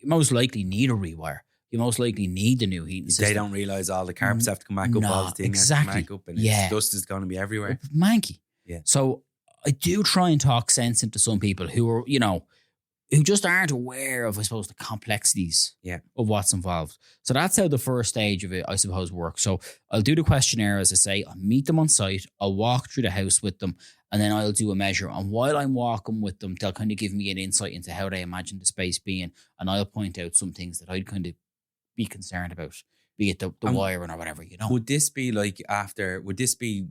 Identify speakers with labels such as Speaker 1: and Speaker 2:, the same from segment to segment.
Speaker 1: most likely need a rewire. You most likely need the new heating system.
Speaker 2: They don't realise all the carpets have to come back up, all the things
Speaker 1: exactly.
Speaker 2: have to come back up, and dust is going to be everywhere.
Speaker 1: Manky.
Speaker 2: Yeah.
Speaker 1: So I do try and talk sense into some people who are, who just aren't aware of, I suppose, the complexities of what's involved. So that's how the first stage of it, I suppose, works. So I'll do the questionnaire, as I say. I'll meet them on site. I'll walk through the house with them, and then I'll do a measure. And while I'm walking with them, they'll kind of give me an insight into how they imagine the space being, and I'll point out some things that I'd kind of be concerned about, be it the wiring or whatever,
Speaker 2: Would this be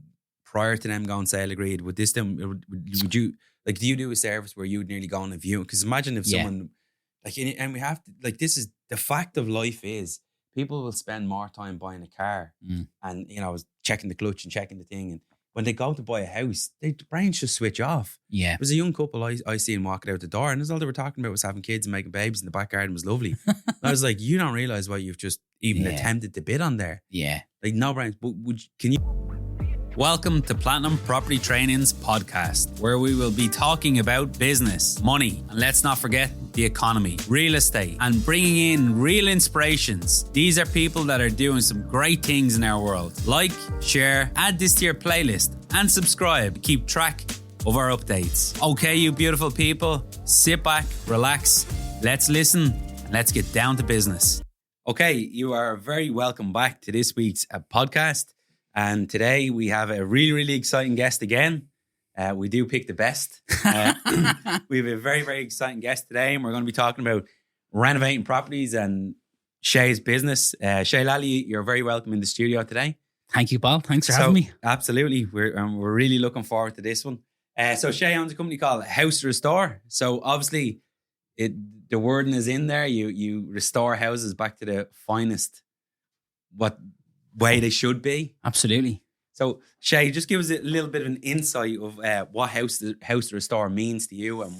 Speaker 2: prior to them going sale agreed? Would you, like, do you do a service where you would nearly go on a view? Because imagine if someone, and we have to, this is the fact of life is people will spend more time buying a car and, checking the clutch and checking the thing. And when they go to buy a house, their brains just switch off.
Speaker 1: Yeah.
Speaker 2: There was a young couple I seen walking out the door, and that's all they were talking about was having kids and making babies in the back garden. Was lovely. I was like, you don't realise what you've just even attempted to bid on there.
Speaker 1: Yeah.
Speaker 2: Like, no brains. But can you... Welcome to Platinum Property Training's podcast, where we will be talking about business, money, and let's not forget the economy, real estate, and bringing in real inspirations. These are people that are doing some great things in our world. Like, share, add this to your playlist, and subscribe. Keep track of our updates. Okay, you beautiful people, sit back, relax, let's listen, and let's get down to business. Okay, you are very welcome back to this week's podcast. And today we have a really, really exciting guest again. We do pick the best. We have a very, very exciting guest today, and we're going to be talking about renovating properties and Shay's business. Shay Lally, you're very welcome in the studio today.
Speaker 1: Thank you, Paul. Thanks for having me.
Speaker 2: Absolutely. We're really looking forward to this one. So Shay owns a company called House to Restore. So obviously the wording is in there. You restore houses back to the finest way they should be.
Speaker 1: Absolutely.
Speaker 2: So Shay, just give us a little bit of an insight of what House to Restore means to you and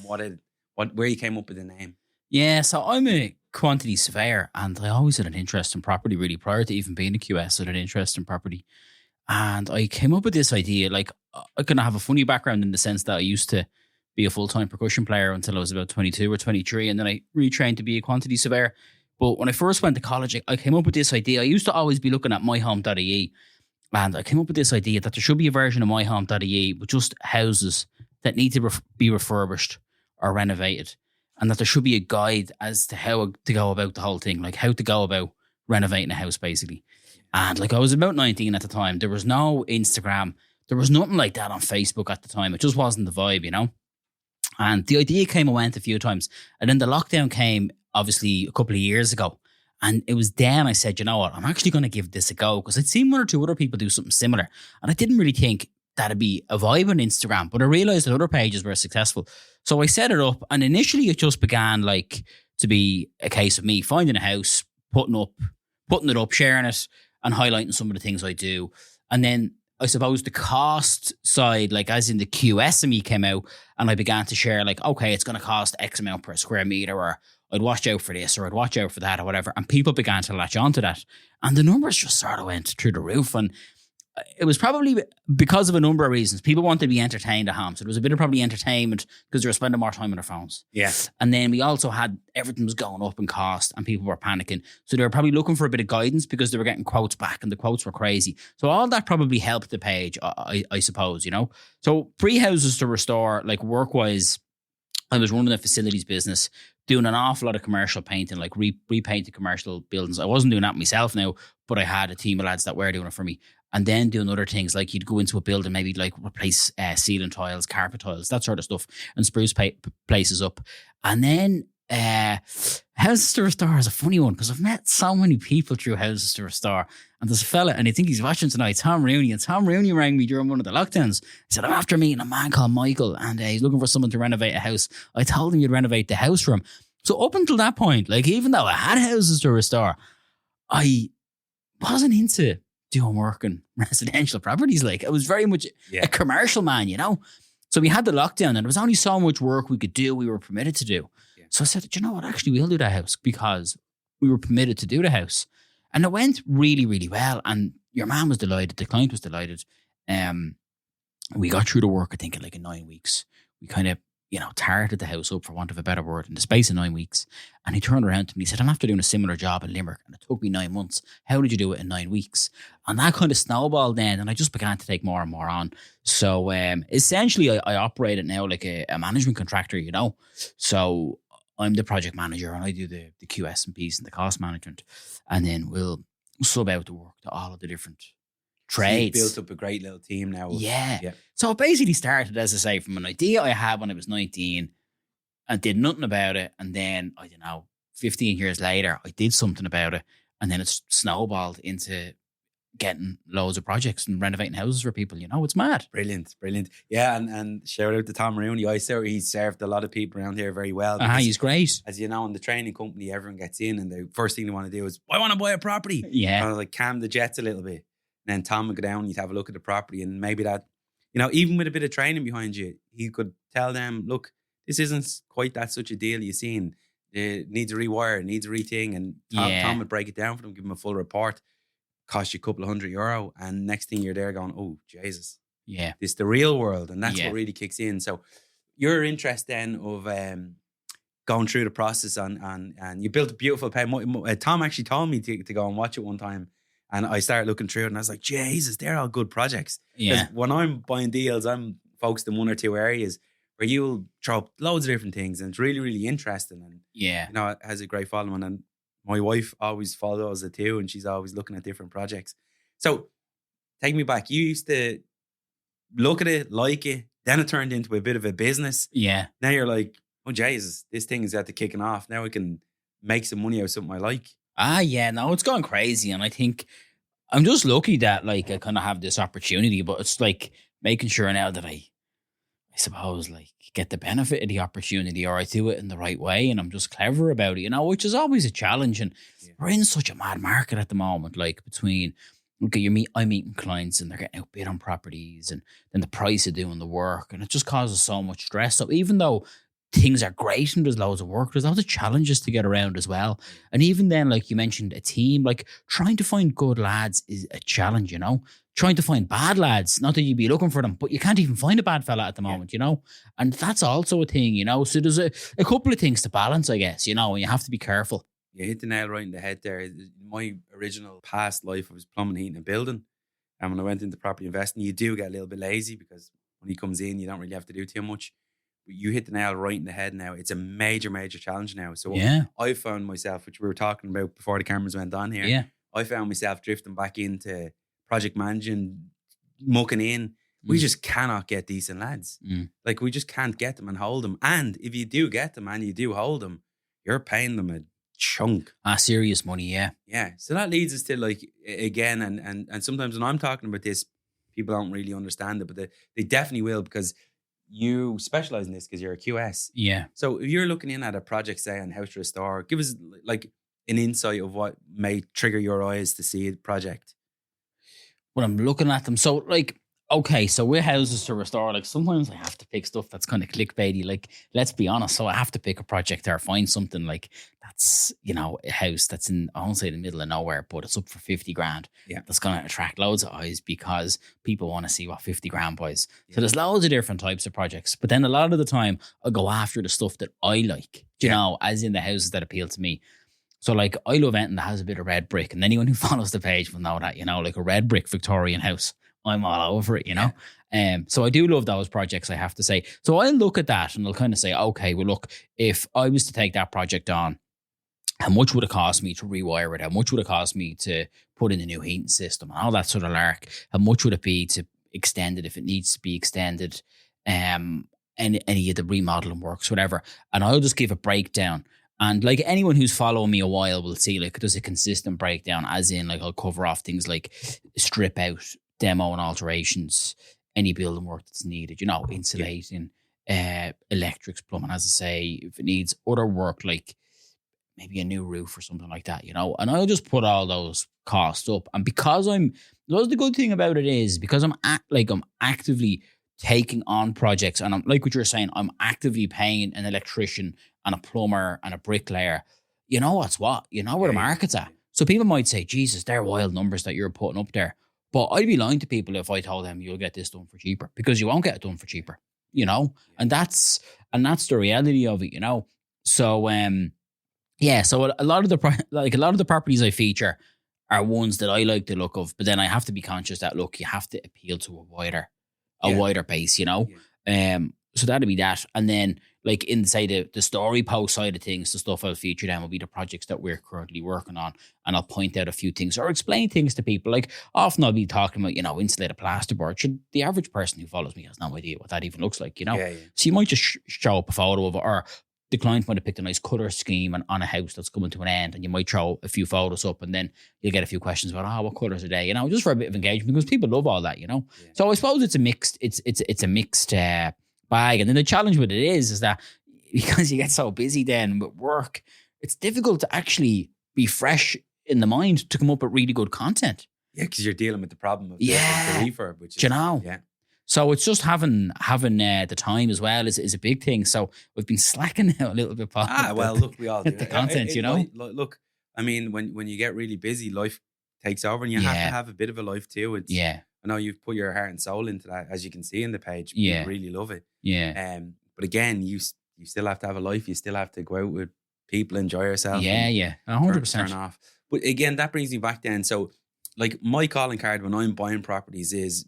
Speaker 2: where you came up with the name.
Speaker 1: Yeah, so I'm a quantity surveyor, and I always had an interest in property, really. Prior to even being a QS, I had an interest in property. And I came up with this idea, like, I kind of have a funny background in the sense that I used to be a full-time percussion player until I was about 22 or 23, and then I retrained to be a quantity surveyor. But when I first went to college, I came up with this idea. I used to always be looking at myhome.ie, and I came up with this idea that there should be a version of myhome.ie with just houses that need to be refurbished or renovated, and that there should be a guide as to how to go about the whole thing, like how to go about renovating a house, basically. And like, I was about 19 at the time. There was no Instagram. There was nothing like that on Facebook at the time. It just wasn't the vibe, And the idea came and went a few times. And then the lockdown came, obviously, a couple of years ago. And it was then I said, you know what, I'm actually going to give this a go, because I'd seen one or two other people do something similar. And I didn't really think that'd be a vibe on Instagram, but I realized that other pages were successful. So I set it up, and initially it just began like to be a case of me finding a house, putting it up, sharing it, and highlighting some of the things I do. And then I suppose the cost side, like as in the QSME came out, and I began to share like, okay, it's going to cost X amount per square meter, or I'd watch out for this, or I'd watch out for that, or whatever. And people began to latch onto that. And the numbers just sort of went through the roof. And it was probably because of a number of reasons. People wanted to be entertained at home. So there was a bit of probably entertainment because they were spending more time on their phones.
Speaker 2: Yeah.
Speaker 1: And then we also had everything was going up in cost and people were panicking. So they were probably looking for a bit of guidance because they were getting quotes back and the quotes were crazy. So all that probably helped the page, I suppose, So pre-Houses to Restore, like work-wise, I was running a facilities business, doing an awful lot of commercial painting, like repainting commercial buildings. I wasn't doing that myself now, but I had a team of lads that were doing it for me. And then doing other things, like you'd go into a building, maybe like replace ceiling tiles, carpet tiles, that sort of stuff, and spruce places up. And then Houses to Restore is a funny one because I've met so many people through Houses to Restore. And there's a fella, and I think he's watching tonight, Tom Rooney. And Tom Rooney rang me during one of the lockdowns. He said, I'm after meeting a man called Michael, and he's looking for someone to renovate a house. I told him you'd renovate the house for him. So up until that point, like even though I had Houses to Restore, I wasn't into doing work in residential properties. Like I was very much a commercial man, So we had the lockdown and there was only so much work we could do, we were permitted to do. Yeah. So I said, you know what, actually we'll do that house because we were permitted to do the house. And it went really, really well. And your man was delighted, the client was delighted. We got through the work, I think, in like 9 weeks. We kind of, tarted the house up, for want of a better word, in the space of 9 weeks. And he turned around to me and he said, I'm after doing a similar job in Limerick and it took me 9 months. How did you do it in 9 weeks? And that kind of snowballed then, and I just began to take more and more on. So essentially I operate it now like a management contractor, So I'm the project manager and I do the QS and Ps and the cost management. And then we'll sub out the work to all of the different trades.
Speaker 2: So you've built up a great little team now.
Speaker 1: Yeah. So it basically started, as I say, from an idea I had when I was 19 and did nothing about it. And then, 15 years later, I did something about it. And then it's snowballed into getting loads of projects and renovating houses for people. It's mad.
Speaker 2: Brilliant. Yeah, and shout out to Tom Rooney. He's served a lot of people around here very well.
Speaker 1: He's great.
Speaker 2: As you know, in the training company, everyone gets in and the first thing they want to do is, I want to buy a property.
Speaker 1: Yeah.
Speaker 2: And like calm the jets a little bit. And then Tom would go down and you'd have a look at the property and maybe that, even with a bit of training behind you, he could tell them, look, this isn't quite that such a deal you've seen. It needs a rewire, it needs a rething. And Tom would break it down for them, give them a full report, cost you a couple of €100. And next thing you're there going, oh, Jesus.
Speaker 1: Yeah.
Speaker 2: This is the real world. And that's what really kicks in. So your interest then of going through the process and you built a beautiful page. Tom actually told me to go and watch it one time. And I started looking through it and I was like, Jesus, they're all good projects.
Speaker 1: Yeah.
Speaker 2: When I'm buying deals, I'm focused in one or two areas where you'll throw up loads of different things and it's really, really interesting. And, it has a great following. And my wife always follows it too. And she's always looking at different projects. So take me back. You used to look at it, like it. Then it turned into a bit of a business.
Speaker 1: Yeah.
Speaker 2: Now you're like, oh, Jesus, this thing is at the kicking off. Now I can make some money out of something I like.
Speaker 1: No, it's gone crazy. And I think I'm just lucky that I kind of have this opportunity, but it's like making sure now that I suppose get the benefit of the opportunity or I do it in the right way and I'm just clever about it, which is always a challenge. And we're in such a mad market at the moment, between, I'm meeting clients and they're getting outbid on properties and then the price of doing the work and it just causes so much stress. So even though things are great and there's loads of work, there's loads of challenges to get around as well. And even then, like you mentioned, a team, trying to find good lads is a challenge, Trying to find bad lads, not that you'd be looking for them, but you can't even find a bad fella at the moment, And that's also a thing, So there's a couple of things to balance, I guess, and you have to be careful.
Speaker 2: You hit the nail right in the head there. My original past life, I was plumbing, heating and building. And when I went into property investing, you do get a little bit lazy because when he comes in, you don't really have to do too much. But you hit the nail right in the head now. It's a major, major challenge now. So I found myself, which we were talking about before the cameras went on here.
Speaker 1: Yeah.
Speaker 2: I found myself drifting back into project managing, mucking in. We just cannot get decent lads. We just can't get them and hold them. And if you do get them and you do hold them, you're paying them a chunk.
Speaker 1: Serious money, yeah.
Speaker 2: Yeah. So that leads us to again, and sometimes when I'm talking about this, people don't really understand it, but they definitely will because you specialize in this because you're a QS.
Speaker 1: Yeah.
Speaker 2: So if you're looking in at a project, say, on House to Restore, give us an insight of what may trigger your eyes to see a project.
Speaker 1: When I'm looking at them, so okay, so with Houses to Restore, sometimes I have to pick stuff that's kind of clickbaity. Let's be honest, so I have to pick a project or find something that's, a house that's in, I won't say the middle of nowhere, but it's up for 50 grand.
Speaker 2: Yeah.
Speaker 1: That's going to attract loads of eyes because people want to see what 50 grand buys. Yeah. So there's loads of different types of projects. But then a lot of the time, I go after the stuff that I like, as in the houses that appeal to me. So I love anything that has a bit of red brick. And anyone who follows the page will know that, a red brick Victorian house. I'm all over it, So I do love those projects, I have to say. So I'll look at that and I'll kind of say, okay, well, look, if I was to take that project on, how much would it cost me to rewire it? How much would it cost me to put in a new heating system and all that sort of lark? How much would it be to extend it if it needs to be extended? And any of the remodeling works, whatever. And I'll just give a breakdown. And anyone who's following me a while will see there's a consistent breakdown, as in I'll cover off things like strip out, demo and alterations, any building work that's needed, insulating, electrics, plumbing, as I say, if it needs other work, maybe a new roof or something like that, and I'll just put all those costs up. And because that's the good thing about it is because I'm actively taking on projects and I'm like what you're saying, I'm actively paying an electrician and a plumber and a bricklayer. You know what's what? You know where the market's at. So people might say, Jesus, they're wild numbers that you're putting up there. But I'd be lying to people if I told them you'll get this done for cheaper because you won't get it done for cheaper, And that's And that's the reality of it, So, yeah, so a lot of the properties I feature are ones that I like the look of, but then I have to be conscious that, look, you have to appeal to a wider base, So that'll be that. And then, like, inside the story post side of things, the stuff I'll feature then will be the projects that we're currently working on. And I'll point out a few things or explain things to people. Like, often I'll be talking about, insulated plasterboard. The average person who follows me has no idea what that even looks like, So you might just show up a photo of it, or the client might have picked a nice colour scheme on a house that's coming to an end, and you might throw a few photos up, and then you'll get a few questions about, what colours are they, just for a bit of engagement, because people love all that, Yeah. So I suppose it's a mixed bag. And then the challenge with it is that because you get so busy then with work, it's difficult to actually be fresh in the mind to come up with really good content.
Speaker 2: Yeah, because you're dealing with the problem of the refurb, which is,
Speaker 1: yeah. So it's just having the time as well is a big thing. So we've been slacking now a little bit.
Speaker 2: Look, we all do.
Speaker 1: The content,
Speaker 2: Look, I mean, when you get really busy, life takes over, and you have to have a bit of a life too. I know you've put your heart and soul into that, as you can see in the page. You really love it.
Speaker 1: Yeah.
Speaker 2: But again, you still have to have a life. You still have to go out with people, enjoy yourself.
Speaker 1: Yeah. 100%.
Speaker 2: Turn off. But again, that brings me back then. So, like, my calling card when I'm buying properties is,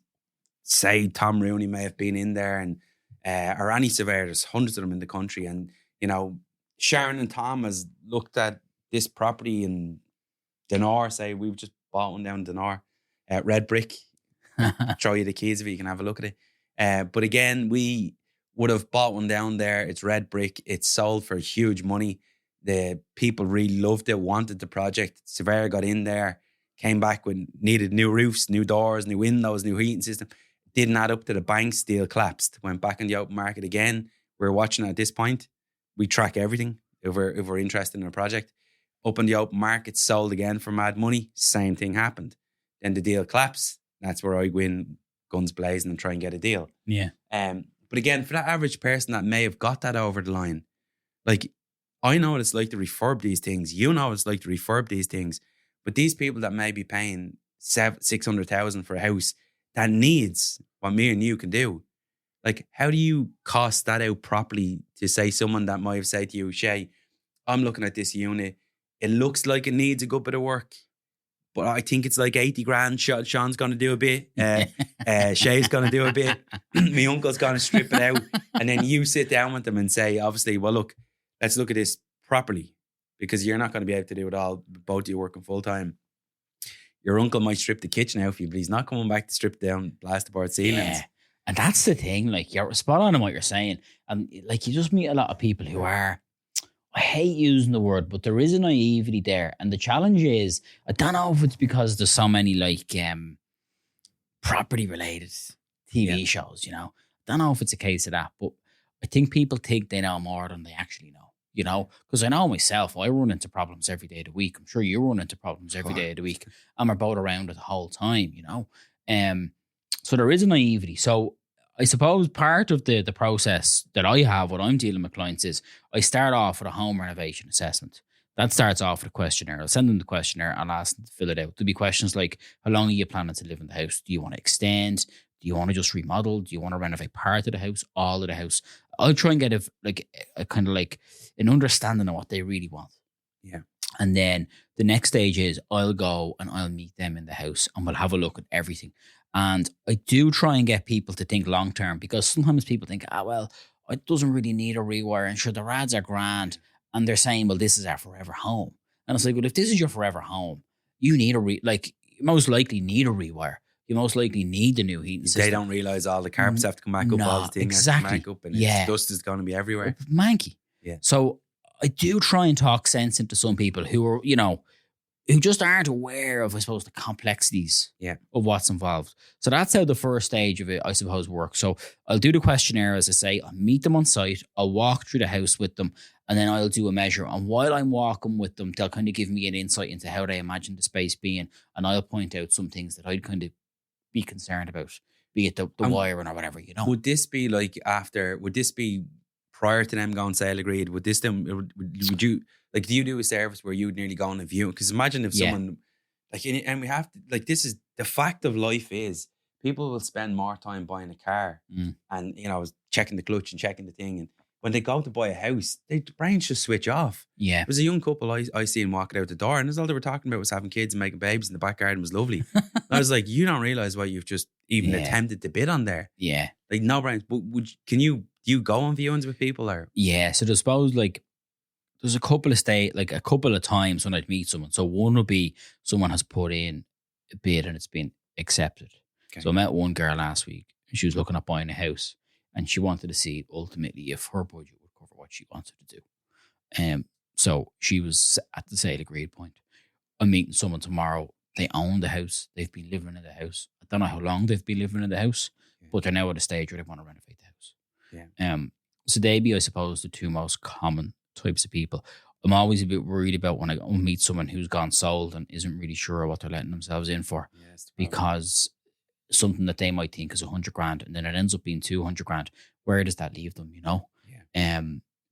Speaker 2: say, Tom Rooney may have been in there, and or any surveyor. There's hundreds of them in the country, and Sharon and Tom has looked at this property in Dinar. Say we've just bought one down Dinar, red brick. Throw you the keys if you can have a look at it. But again, we would have bought one down there. It's red brick. It's sold for huge money. The people really loved it, wanted the project. Surveyor got in there, came back with needed new roofs, new doors, new windows, new heating system. Didn't add up to the banks, deal collapsed. Went back in the open market again. We're watching at this point. We track everything if we're interested in a project. Up in the open market, sold again for mad money. Same thing happened. Then the deal collapsed. That's where I go in, guns blazing, and try and get a deal.
Speaker 1: Yeah.
Speaker 2: But again, for that average person that may have got that over the line, like, I know what it's like to refurb these things. You know what it's like to refurb these things. But these people that may be paying $600,000 for a house that needs what me and you can do, like, how do you cost that out properly to say someone that might have said to you, Shay, I'm looking at this unit. It looks like it needs a good bit of work, but I think it's like 80 grand. Sean's going to do a bit. Shay's going to do a bit. My uncle's going to strip it out. And then you sit down with them and say, obviously, well, look, let's look at this properly, because you're not going to be able to do it all. Both of you working full time. Your uncle might strip the kitchen out for you, but he's not coming back to strip down plasterboard ceilings.
Speaker 1: Yeah. And that's the thing. Like, you're spot on in what you're saying. And like, you just meet a lot of people who are, I hate using the word, but there is a naivety there. And the challenge is, I don't know if it's because there's so many like property related TV shows, I don't know if it's a case of that, but I think people think they know more than they actually know. Because I know myself, I run into problems every day of the week. I'm sure you run into problems every day of the week, and we're both around it the whole time, So there is a naivety. So I suppose part of the process that I have when I'm dealing with clients is I start off with a home renovation assessment. That starts off with a questionnaire. I'll send them the questionnaire and ask them to fill it out. There'll be questions like, how long are you planning to live in the house? Do you want to extend? Do you want to just remodel? Do you want to renovate part of the house, all of the house? I'll try and get a kind of like an understanding of what they really want.
Speaker 2: Yeah.
Speaker 1: And then the next stage is I'll go and I'll meet them in the house and we'll have a look at everything. And I do try and get people to think long term, because sometimes people think, well, it doesn't really need a rewire. And sure, the rads are grand. And they're saying, well, this is our forever home. And it's like, well, if this is your forever home, you need you most likely need a rewire. You most likely need the new heating system.
Speaker 2: They don't realise all the carpets have to come back up, all the things have to come back up, and dust is going to be everywhere.
Speaker 1: Manky.
Speaker 2: Yeah.
Speaker 1: So I do try and talk sense into some people who are, who just aren't aware of, I suppose, the complexities of what's involved. So that's how the first stage of it, I suppose, works. So I'll do the questionnaire, as I say, I'll meet them on site, I'll walk through the house with them, and then I'll do a measure. And while I'm walking with them, they'll kind of give me an insight into how they imagine the space being, and I'll point out some things that I'd kind of be concerned about, be it the wiring or whatever,
Speaker 2: Would this be like would this be prior to them going sale agreed? Would you, like, do you do a service where you would nearly go on a view? Because imagine if someone, like, and we have to, like, this is the fact of life is people will spend more time buying a car and, checking the clutch and checking the thing. And
Speaker 3: when they go to buy a house, their brains just switch off.
Speaker 1: Yeah.
Speaker 3: There was a young couple I seen walking out the door, and that's all they were talking about was having kids and making babies in the back garden. Was lovely. I was like, you don't realize what you've just even attempted to bid on there.
Speaker 1: Yeah.
Speaker 3: Like, no brains. But do you go on viewings with people or?
Speaker 1: Yeah. So I suppose like there's a couple of times when I'd meet someone. So one would be someone has put in a bid and it's been accepted.
Speaker 3: Okay.
Speaker 1: So I met one girl last week and she was looking at buying a house and she wanted to see ultimately if her budget would cover what she wanted to do. So she was at the sale agreed point. I'm meeting someone tomorrow. They own the house. They've been living in the house. I don't know how long they've been living in the house, but they're now at a stage where they want to renovate the house.
Speaker 3: Yeah.
Speaker 1: So they'd be, I suppose, the two most common types of people. I'm always a bit worried about when I meet someone who's gone sold and isn't really sure what they're letting themselves in for, because something that they might think is $100,000 and then it ends up being $200,000. Where does that leave them? You know?
Speaker 3: Yeah.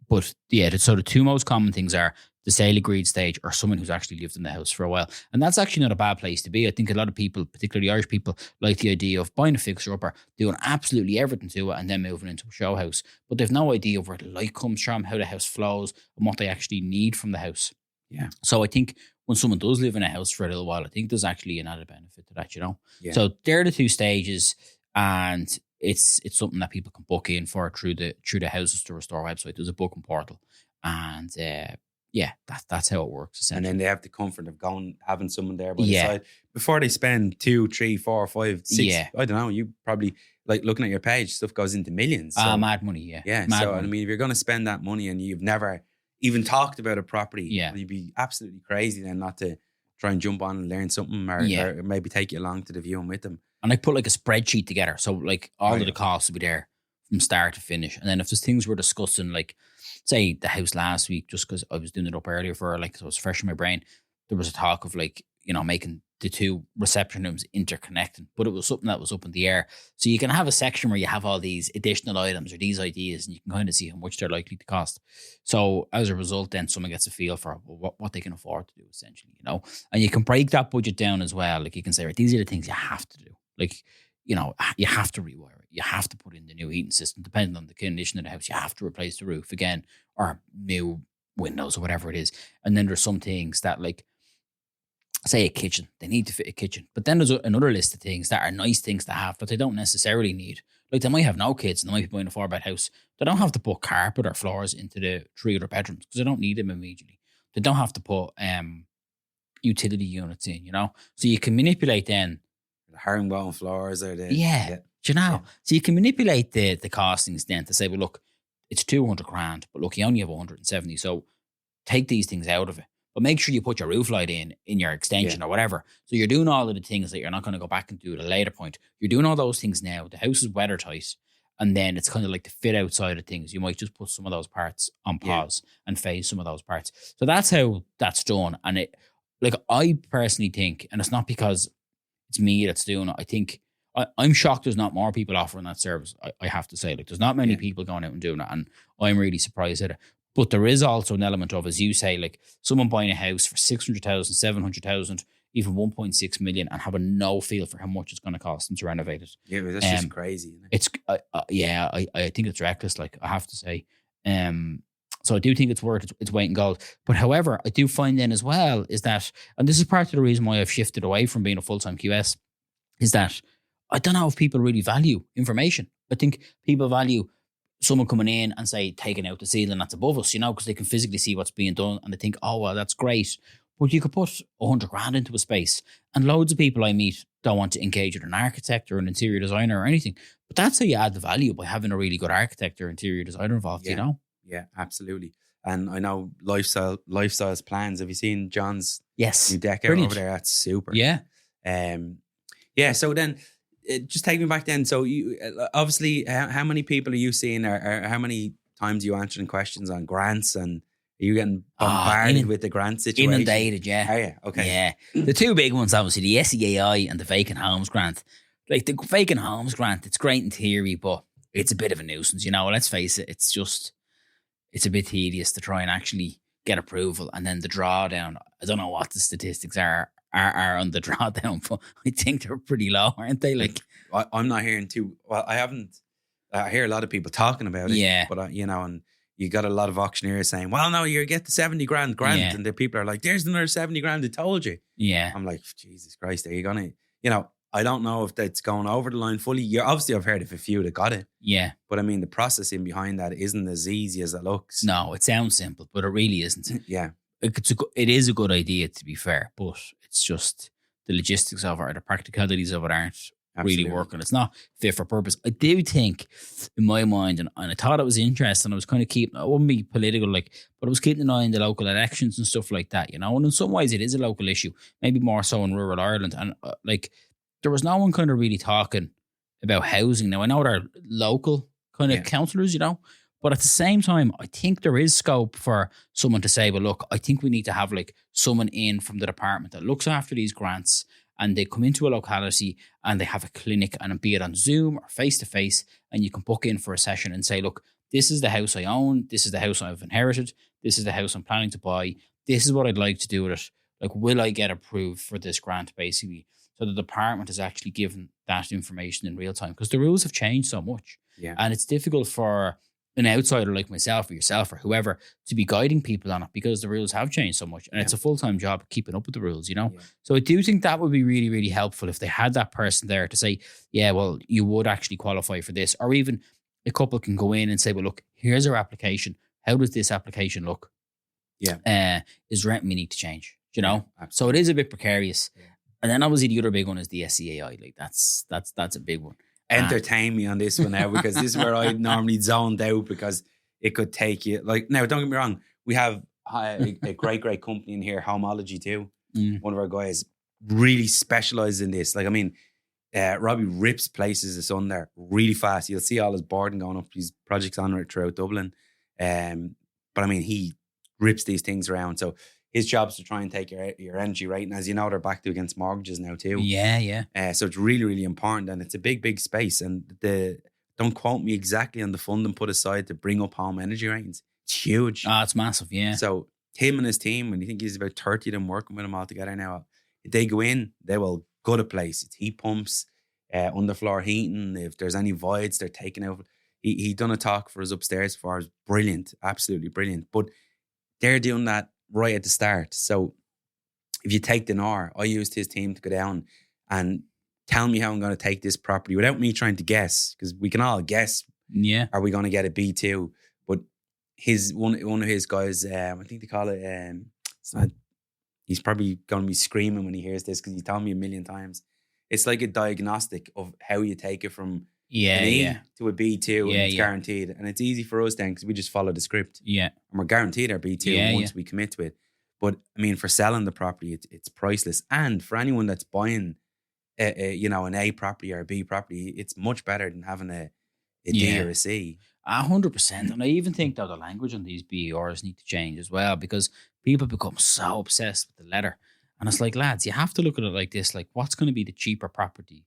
Speaker 1: But yeah, so the two most common things are the sale agreed stage or someone who's actually lived in the house for a while. And that's actually not a bad place to be. I think a lot of people, particularly Irish people, like the idea of buying a fixer-upper, doing absolutely everything to it and then moving into a show house. But they've no idea of where the light comes from, how the house flows, and what they actually need from the house.
Speaker 3: Yeah.
Speaker 1: So I think when someone does live in a house for a little while, I think there's actually an added benefit to that, you know?
Speaker 3: Yeah.
Speaker 1: So they're the two stages, and it's something that people can book in for through the Houses to Restore website. There's a booking portal, and that's how it works.
Speaker 3: And then they have the comfort of having someone there by the side before they spend 2, 3, 4, 5, 6.
Speaker 1: Yeah.
Speaker 3: I don't know. You probably, like, looking at your page, stuff goes into millions. So,
Speaker 1: mad money, yeah.
Speaker 3: Yeah.
Speaker 1: Mad
Speaker 3: So
Speaker 1: money.
Speaker 3: I mean, if you're going to spend that money and you've never even talked about a property,
Speaker 1: Yeah.
Speaker 3: you'd be absolutely crazy then not to try and jump on and learn something, or maybe take you along to the viewing with them.
Speaker 1: And I put like a spreadsheet together. So like all of the costs will be there from start to finish. And then if there's things we're discussing, like say the house last week, just because I was doing it up earlier for her, like, so it was fresh in my brain, there was a talk of like, you know, making the two reception rooms interconnecting, but it was something that was up in the air. So you can have a section where you have all these additional items or these ideas, and you can kind of see how much they're likely to cost. So as a result, then someone gets a feel for what they can afford to do, essentially, you know. And you can break that budget down as well. Like you can say, right, these are the things you have to do. Like, you know, you have to rewire it. You have to put in the new heating system. Depending on the condition of the house, you have to replace the roof again, or new windows or whatever it is. And then there's some things that, like, say a kitchen, they need to fit a kitchen. But then there's another list of things that are nice things to have that they don't necessarily need. Like they might have no kids and they might be buying a 4-bed house. They don't have to put carpet or floors into the 3 other bedrooms because they don't need them immediately. They don't have to put utility units in, you know? So you can manipulate then.
Speaker 3: The herringbone floors or the...
Speaker 1: Do you know? Yeah. So you can manipulate the costings then to say, well, look, it's $200,000, but look, you only have 170. So take these things out of it. But make sure you put your roof light in your extension or whatever. So you're doing all of the things that you're not going to go back and do at a later point. You're doing all those things now. The house is weather tight. And then it's kind of like the fit outside of things. You might just put some of those parts on pause and phase some of those parts. So that's how that's done. And it, like, I personally think, and it's not because it's me that's doing it, I think, I'm shocked there's not more people offering that service. I have to say, like, there's not many people going out and doing it. And I'm really surprised at it. But there is also an element of, as you say, like someone buying a house for 600,000, 700,000, even 1.6 million, and having no feel for how much it's going to cost them to renovate it.
Speaker 3: Yeah, but that's just crazy. Isn't it?
Speaker 1: It's I think it's reckless. Like, I have to say, so I do think it's worth its weight in gold. But however, I do find then as well is that, and this is part of the reason why I've shifted away from being a full-time QS, is that I don't know if people really value information. I think people value someone coming in and say, taking out the ceiling that's above us, you know, because they can physically see what's being done and they think, oh, well, that's great. But you could put $100,000 into a space, and loads of people I meet don't want to engage with an architect or an interior designer or anything. But that's how you add the value, by having a really good architect or interior designer involved, you know?
Speaker 3: Yeah, absolutely. And I know Lifestyles Plans. Have you seen John's new deco over there? That's super.
Speaker 1: Yeah.
Speaker 3: So then, just take me back then. So you obviously, how many people are you seeing, or how many times are you answering questions on grants, and are you getting bombarded with the grant situation?
Speaker 1: Inundated, yeah.
Speaker 3: Oh yeah, okay.
Speaker 1: Yeah. The two big ones, obviously, the SEAI and the Vacant Homes Grant. Like the Vacant Homes Grant, it's great in theory, but it's a bit of a nuisance, you know. Let's face it, it's a bit tedious to try and actually get approval. And then the drawdown, I don't know what the statistics are on the drawdown, but I think they're pretty low, aren't they? Like,
Speaker 3: I'm not hearing I hear a lot of people talking about it.
Speaker 1: Yeah.
Speaker 3: But you know, and you got a lot of auctioneers saying, well, no, you get the 70 grand grant.
Speaker 1: Yeah.
Speaker 3: And the people are like, there's another 70 grand. I told you.
Speaker 1: Yeah.
Speaker 3: I'm like, Jesus Christ, are you going to, you know, I don't know if that's going over the line fully. Obviously, I've heard of a few that got it.
Speaker 1: Yeah.
Speaker 3: But I mean, the processing behind that isn't as easy as it looks.
Speaker 1: No, it sounds simple, but it really isn't.
Speaker 3: Yeah.
Speaker 1: It is a good idea, to be fair, but it's just the logistics of it or the practicalities of it aren't
Speaker 3: Absolutely.
Speaker 1: really working. It's not fit for purpose. I do think, in my mind, and I thought it was interesting, I was kind of keeping, I wouldn't be political, like, but I was keeping an eye on the local elections and stuff like that, you know, and in some ways it is a local issue, maybe more so in rural Ireland. And like, there was no one kind of really talking about housing. Now, I know there are local kind of councillors, you know, but at the same time, I think there is scope for someone to say, well, look, I think we need to have like someone in from the department that looks after these grants, and they come into a locality and they have a clinic, and be it on Zoom or face-to-face, and you can book in for a session and say, look, this is the house I own. This is the house I've inherited. This is the house I'm planning to buy. This is what I'd like to do with it. Like, will I get approved for this grant, basically? So the department is actually given that information in real time, because the rules have changed so much.
Speaker 3: Yeah.
Speaker 1: And it's difficult for an outsider like myself or yourself or whoever to be guiding people on it, because the rules have changed so much, and it's a full-time job keeping up with the rules, you know?
Speaker 3: Yeah.
Speaker 1: So I do think that would be really, really helpful if they had that person there to say, yeah, well, you would actually qualify for this. Or even a couple can go in and say, well, look, here's our application. How does this application look?
Speaker 3: Yeah.
Speaker 1: Is rent we need to change, you know?
Speaker 3: Yeah,
Speaker 1: so it is a bit precarious. Yeah. And then obviously the other big one is the SCAI. Like that's a big one.
Speaker 3: Entertain me on this one now, because this is where I normally zoned out, because it could take you, like, now don't get me wrong, we have a great company in here, Homology too. One of our guys really specializes in this. Like, I mean, Robbie rips places this on there really fast. You'll see all his boarding going up, these projects on it throughout Dublin. But I mean, he rips these things around. So his job is to try and take your energy rate. And as you know, they're backed against mortgages now too.
Speaker 1: Yeah.
Speaker 3: So it's really, really important. And it's a big space. And don't quote me exactly on the funding put aside to bring up home energy ratings. It's huge.
Speaker 1: Oh, it's massive, yeah.
Speaker 3: So him and his team, and I think he's about 30 of them working with him all together now, if they go in, they will gut a place. It's heat pumps, underfloor heating. If there's any voids, they're taking out. He done a talk for us upstairs for us. Brilliant. Absolutely brilliant. But they're doing that right at the start. So if you take the NOR, I used his team to go down and tell me how I'm going to take this property without me trying to guess, because we can all guess.
Speaker 1: Yeah.
Speaker 3: Are we going to get a B2? But one of his guys, I think they call it, it's not, he's probably going to be screaming when he hears this, because he told me a million times. It's like a diagnostic of how you take it from an E to a B2, and it's guaranteed. And it's easy for us then, because we just follow the script. Yeah. And we're guaranteed our B2 once we commit to it. But I mean, for selling the property, it's priceless. And for anyone that's buying an A property or a B property, it's much better than having a D or a C.
Speaker 1: 100%. And I even think that the language on these BERs need to change as well, because people become so obsessed with the letter. And it's like, lads, you have to look at it like this, like, what's going to be the cheaper property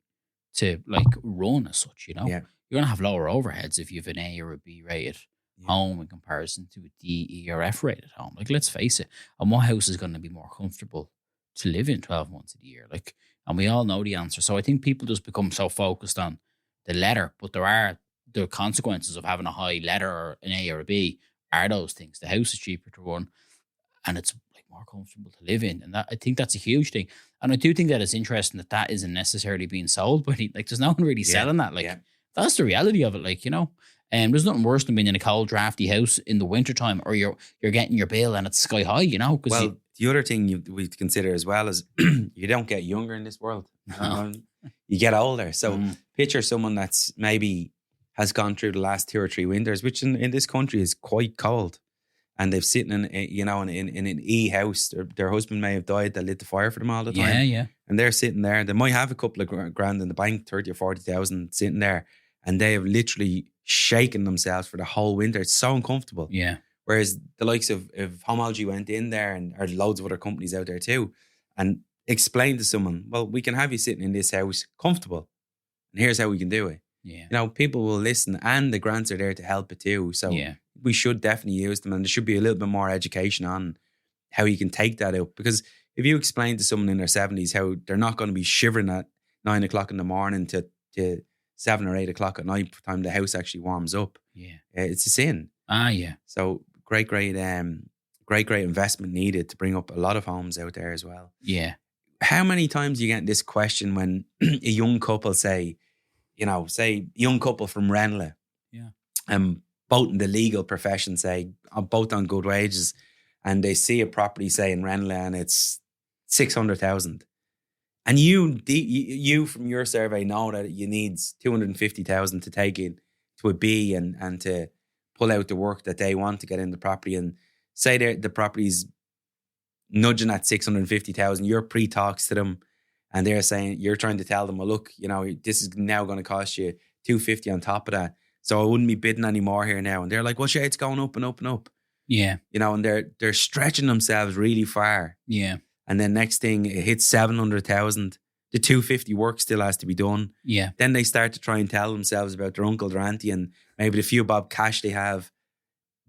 Speaker 1: to like run as such, you know? Yeah. You're going to have lower overheads if you have an A or a B rated home in comparison to a D, E or F rated home. Like, let's face it. And what house is going to be more comfortable to live in 12 months of the year? Like, and we all know the answer. So I think people just become so focused on the letter, but there are the consequences of having a high letter or an A or a B are those things. The house is cheaper to run, and it's like more comfortable to live in. And that, I think that's a huge thing. And I do think that it's interesting that isn't necessarily being sold, but like, there's no one really selling that. Like, that's the reality of it. Like, you know, there's nothing worse than being in a cold, drafty house in the wintertime, or you're getting your bill and it's sky high, you know?
Speaker 3: Well, the other thing we consider as well is you don't get younger in this world. You get older. So picture someone that's maybe has gone through the last 2 or 3 winters, which in this country is quite cold. And they've sitting in an E house. Their husband may have died that lit the fire for them all the time. Yeah. And they're sitting there. They might have a couple of grand in the bank, 30 or 40,000 sitting there. And they have literally shaken themselves for the whole winter. It's so uncomfortable. Yeah. Whereas the likes of Homology went in there, and there are loads of other companies out there too, and explained to someone, well, we can have you sitting in this house comfortable, and here's how we can do it. Yeah. You know, people will listen, and the grants are there to help it too. So we should definitely use them, and there should be a little bit more education on how you can take that out. Because if you explain to someone in their 70s how they're not going to be shivering at 9 o'clock in the morning to 7 or 8 o'clock at night by the time the house actually warms up, it's a sin.
Speaker 1: Yeah.
Speaker 3: So great investment needed to bring up a lot of homes out there as well.
Speaker 1: Yeah.
Speaker 3: How many times do you get this question when a young couple say young couple from Ranelagh, both in the legal profession, say, both on good wages, and they see a property, say, in Ranelagh, and it's 600,000. And you from your survey know that you need 250,000 to take it to a B and to pull out the work that they want to get in the property. And say the property's nudging at 650,000, you're pre-talks to them, and they're saying, you're trying to tell them, well, look, this is now going to cost you 250 on top of that. So I wouldn't be bidding any more here now. And they're like, well, Shay, it's going up and up and up.
Speaker 1: Yeah.
Speaker 3: And they're stretching themselves really far.
Speaker 1: Yeah.
Speaker 3: And then next thing, it hits 700,000. The 250 work still has to be done.
Speaker 1: Yeah.
Speaker 3: Then they start to try and tell themselves about their uncle, their auntie, and maybe the few bob cash they have.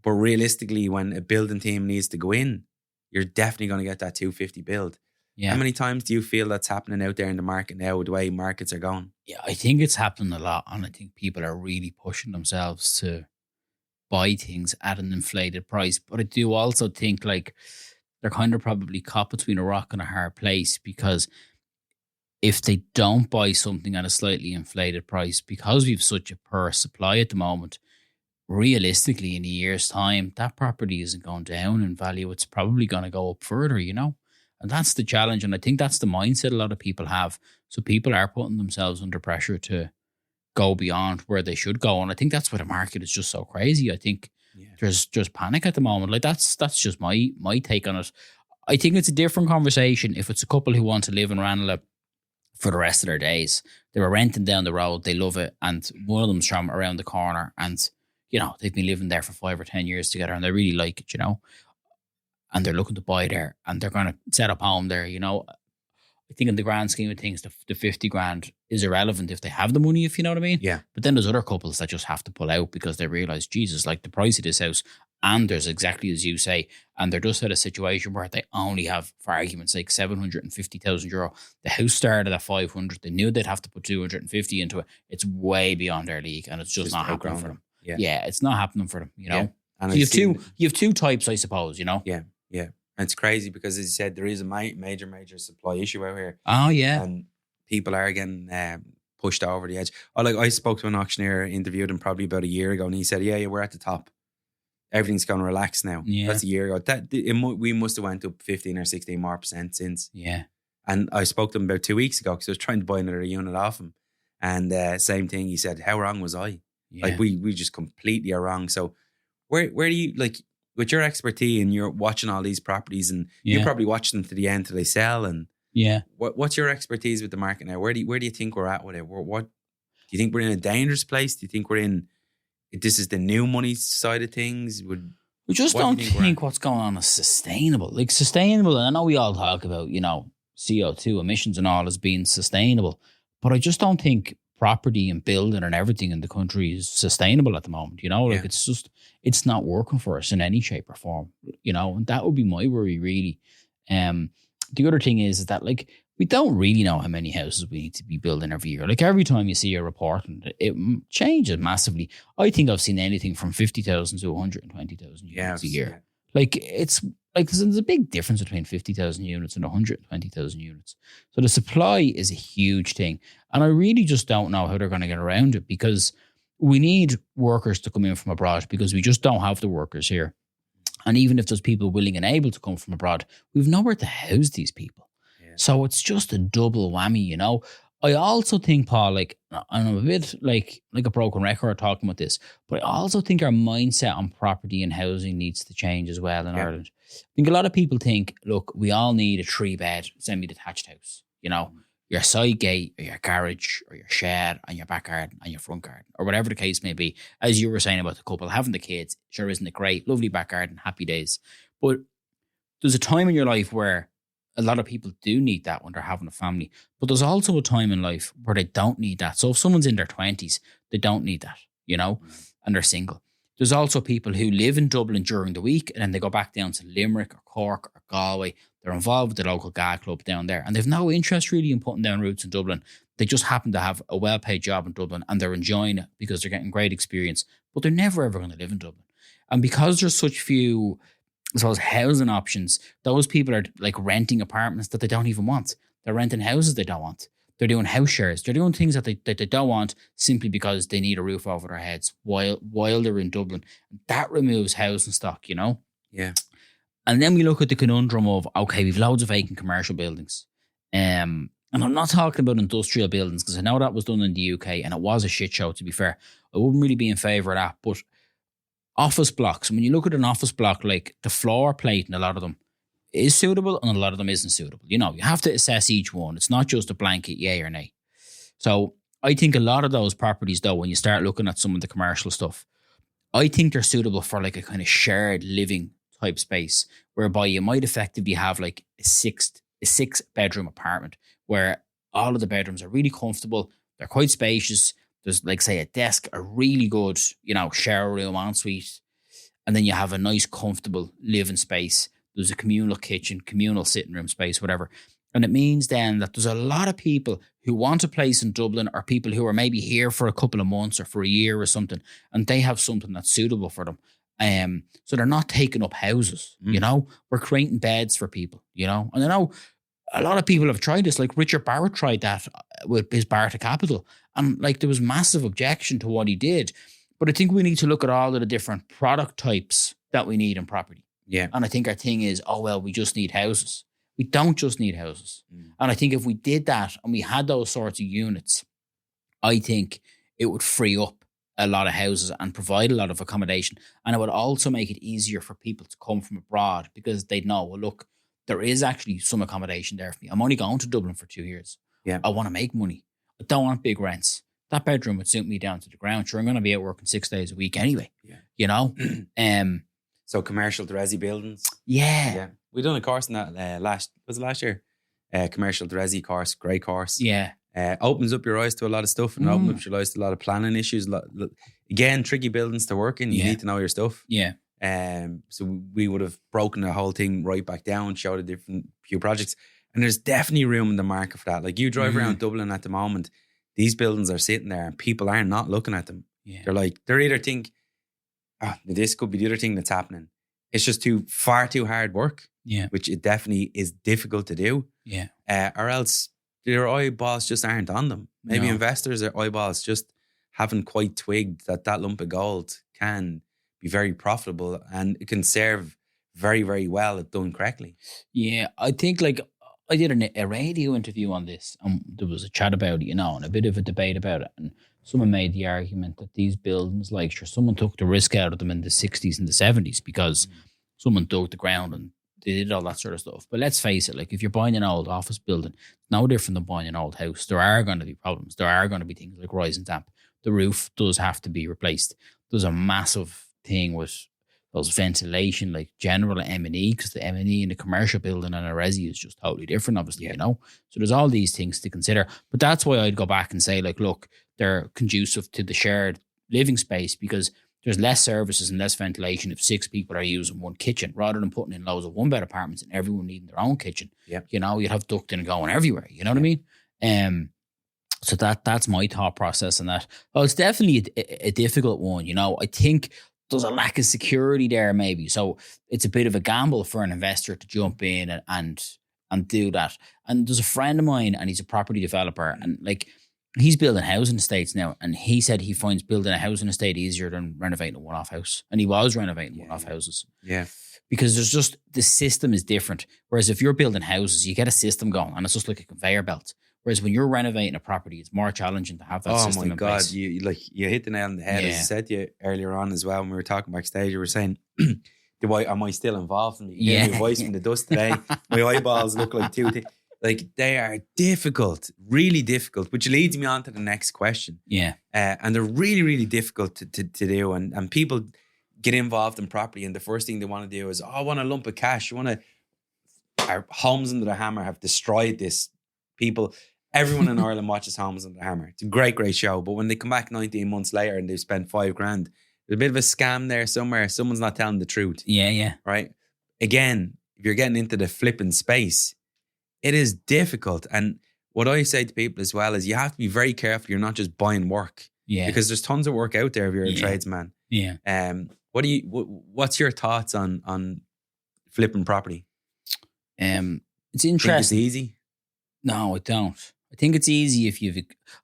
Speaker 3: But realistically, when a building team needs to go in, you're definitely going to get that 250 build.
Speaker 1: Yeah.
Speaker 3: How many times do you feel that's happening out there in the market now, the way markets are going?
Speaker 1: Yeah, I think it's happening a lot, and I think people are really pushing themselves to buy things at an inflated price. But I do also think like they're kind of probably caught between a rock and a hard place, because if they don't buy something at a slightly inflated price, because we've such a poor supply at the moment, realistically in a year's time, that property isn't going down in value. It's probably going to go up further, And that's the challenge. And I think that's the mindset a lot of people have. So people are putting themselves under pressure to go beyond where they should go. And I think that's why the market is just so crazy. I think there's just panic at the moment. Like that's just my take on it. I think it's a different conversation if it's a couple who want to live in Ranelagh for the rest of their days. They were renting down the road. They love it. And one of them's from around the corner. And, they've been living there for 5 or 10 years together and they really like it, and they're looking to buy there and they're going to set up home there, I think in the grand scheme of things, the 50 grand is irrelevant if they have the money, if you know what I mean.
Speaker 3: Yeah.
Speaker 1: But then there's other couples that just have to pull out because they realize, Jesus, like the price of this house, and there's exactly as you say, and they're just at a situation where they only have, for argument's sake, 750,000 euro. The house started at 500. They knew they'd have to put 250 into it. It's way beyond their league, and it's just not happening for them. Yeah, it's not happening for them,
Speaker 3: Yeah. And
Speaker 1: so you have two types, I suppose,
Speaker 3: Yeah. And it's crazy because, as you said, there is a major supply issue out here.
Speaker 1: Oh, yeah.
Speaker 3: And people are getting pushed over the edge. I spoke to an auctioneer, interviewed him probably about a year ago, and he said, yeah, we're at the top. Everything's going to relax now.
Speaker 1: Yeah.
Speaker 3: That's a year ago. We must have went up 15 or 16 more percent since.
Speaker 1: Yeah.
Speaker 3: And I spoke to him about 2 weeks ago because I was trying to buy another unit off him. And same thing, he said, how wrong was I?
Speaker 1: Yeah.
Speaker 3: Like we just completely are wrong. So where do you, like, with your expertise and you're watching all these properties and you probably watch them to the end till they sell, and what's your expertise with the market now? Where do you think we're at with it? What do you think we're in a dangerous place? Do you think this is the new money side of things?
Speaker 1: We just don't think what's going on is sustainable. Like sustainable, and I know we all talk about, CO2 emissions and all as being sustainable, but I just don't think property and building and everything in the country is sustainable at the moment, it's not working for us in any shape or form, and that would be my worry really. The other thing is that like we don't really know how many houses we need to be building every year. Like every time you see a report, it changes massively. I think I've seen anything from 50,000 to 120,000 units a year. Like it's like there's a big difference between 50,000 units and 120,000 units. So the supply is a huge thing. And I really just don't know how they're going to get around it, because we need workers to come in from abroad because we just don't have the workers here. And even if there's people willing and able to come from abroad, we've nowhere to house these people. Yeah. So it's just a double whammy, I also think, Paul, like, and I'm a bit like a broken record talking about this, but I also think our mindset on property and housing needs to change as well in Ireland. I think a lot of people think, look, we all need a 3-bed semi-detached house, your side gate or your garage or your shed and your back garden and your front garden or whatever the case may be. As you were saying about the couple having the kids, sure, isn't it great? Lovely back garden, happy days. But there's a time in your life where a lot of people do need that when they're having a family. But there's also a time in life where they don't need that. So if someone's in their 20s, they don't need that, and they're single. There's also people who live in Dublin during the week and then they go back down to Limerick or Cork or Galway. They're involved with the local GA club down there and they've no interest really in putting down roots in Dublin. They just happen to have a well-paid job in Dublin and they're enjoying it because they're getting great experience, but they're never ever going to live in Dublin. And because there's such few, I suppose, housing options, those people are like renting apartments that they don't even want. They're renting houses they don't want. They're doing house shares. They're doing things that they don't want simply because they need a roof over their heads while they're in Dublin. That removes housing stock, you know?
Speaker 3: Yeah.
Speaker 1: And then we look at the conundrum of, okay, we've loads of vacant commercial buildings. And I'm not talking about industrial buildings because I know that was done in the UK and it was a shit show, to be fair. I wouldn't really be in favour of that. But office blocks, when you look at an office block, like the floor plate in a lot of them is suitable and a lot of them isn't suitable. You know, you have to assess each one. It's not just a blanket yay or nay. So I think a lot of those properties, though, when you start looking at some of the commercial stuff, I think they're suitable for like a kind of shared living type space whereby you might effectively have like a six bedroom apartment where all of the bedrooms are really comfortable. They're quite spacious. There's like, say, a desk, a really good, you know, shower room, ensuite. And then you have a nice, comfortable living space. There's a communal kitchen, communal sitting room space, whatever. And it means then that there's a lot of people who want a place in Dublin or people who are maybe here for a couple of months or for a year or something, and they have something that's suitable for them. So they're not taking up houses, you know? We're creating beds for people, you know? And I know a lot of people have tried this, like Richard Barrett tried that with his Barrett Capital. And like there was massive objection to what he did. But I think we need to look at all of the different product types that we need in property.
Speaker 3: Yeah.
Speaker 1: And I think our thing is, oh, well, we just need houses. We don't just need houses. And I think if we did that and we had those sorts of units, I think it would free up a lot of houses and provide a lot of accommodation. And it would also make it easier for people to come from abroad because they'd know, well, look, there is actually some accommodation there for me. I'm only going to Dublin for 2 years.
Speaker 3: Yeah.
Speaker 1: I want to make money. I don't want big rents. That bedroom would suit me down to the ground. Sure, I'm going to be out working 6 days a week anyway.
Speaker 3: Yeah.
Speaker 1: You know?
Speaker 3: So commercial to resi buildings.
Speaker 1: Yeah.
Speaker 3: Yeah. We done a course in that last year? Commercial to resi course, great course.
Speaker 1: Yeah.
Speaker 3: Opens up your eyes to a lot of stuff and opens up your eyes to a lot of planning issues. Again, tricky buildings to work in. You need to know your stuff.
Speaker 1: Yeah.
Speaker 3: So we would have broken the whole thing right back down, showed a different few projects. And there's definitely room in the market for that. Like you drive around Dublin at the moment, these buildings are sitting there and people are not looking at them.
Speaker 1: Yeah.
Speaker 3: They're either think, this could be the other thing that's happening. It's just far too hard work.
Speaker 1: Yeah.
Speaker 3: Which it definitely is difficult to do.
Speaker 1: Yeah.
Speaker 3: Or else their eyeballs just aren't on them. Maybe
Speaker 1: No.
Speaker 3: investors, their eyeballs just haven't quite twigged that lump of gold can be very profitable and it can serve very, very well if done correctly.
Speaker 1: Yeah. I think like I did a radio interview on this and there was a chat about it, you know, and a bit of a debate about it. And someone made the argument that these buildings, like sure, someone took the risk out of them in the 60s and the 70s because someone dug the ground and they did all that sort of stuff. But let's face it, like if you're buying an old office building, it's no different than buying an old house. There are going to be problems. There are going to be things like rise and damp. The roof does have to be replaced. There's a massive thing with those ventilation, like general M&E, because the M&E in the commercial building and a resi is just totally different, obviously, you know? So there's all these things to consider. But that's why I'd go back and say, like, look, they're conducive to the shared living space because there's less services and less ventilation if 6 people are using one kitchen rather than putting in loads of one-bed apartments and everyone needing their own kitchen.
Speaker 3: Yeah.
Speaker 1: You know, you'd have ducting going everywhere. You know what I mean? So that's my thought process on that. Well, it's definitely a difficult one. You know, I think there's a lack of security there maybe. So it's a bit of a gamble for an investor to jump in and do that. And there's a friend of mine and he's a property developer and like he's building housing estates now. And he said he finds building a housing estate easier than renovating a one-off house. And he was renovating one-off houses.
Speaker 3: Yeah.
Speaker 1: Because there's just, the system is different. Whereas if you're building houses, you get a system going and it's just like a conveyor belt. Whereas when you're renovating a property, it's more challenging to have that system in place.
Speaker 3: Oh my God, you hit the nail on the head. As I said to you earlier on as well when we were talking backstage, you were saying, am I still involved in the voice from the dust today? My eyeballs look like two things. Like they are difficult, really difficult, which leads me on to the next question.
Speaker 1: Yeah.
Speaker 3: And they're really, really difficult to do. And people get involved in property and the first thing they want to do is, I want a lump of cash. Our Homes Under the Hammer have destroyed this. Everyone in Ireland watches Homes Under the Hammer. It's a great, great show. But when they come back 19 months later and they've spent $5,000, there's a bit of a scam there somewhere. Someone's not telling the truth.
Speaker 1: Yeah.
Speaker 3: Right? Again, if you're getting into the flipping space, it is difficult. And what I say to people as well is you have to be very careful. You're not just buying work.
Speaker 1: Yeah.
Speaker 3: Because there's tons of work out there if you're a tradesman.
Speaker 1: Yeah.
Speaker 3: What's your thoughts on flipping property?
Speaker 1: It's
Speaker 3: Think it's
Speaker 1: interesting.
Speaker 3: easy?
Speaker 1: No, I don't. I think it's easy if you've.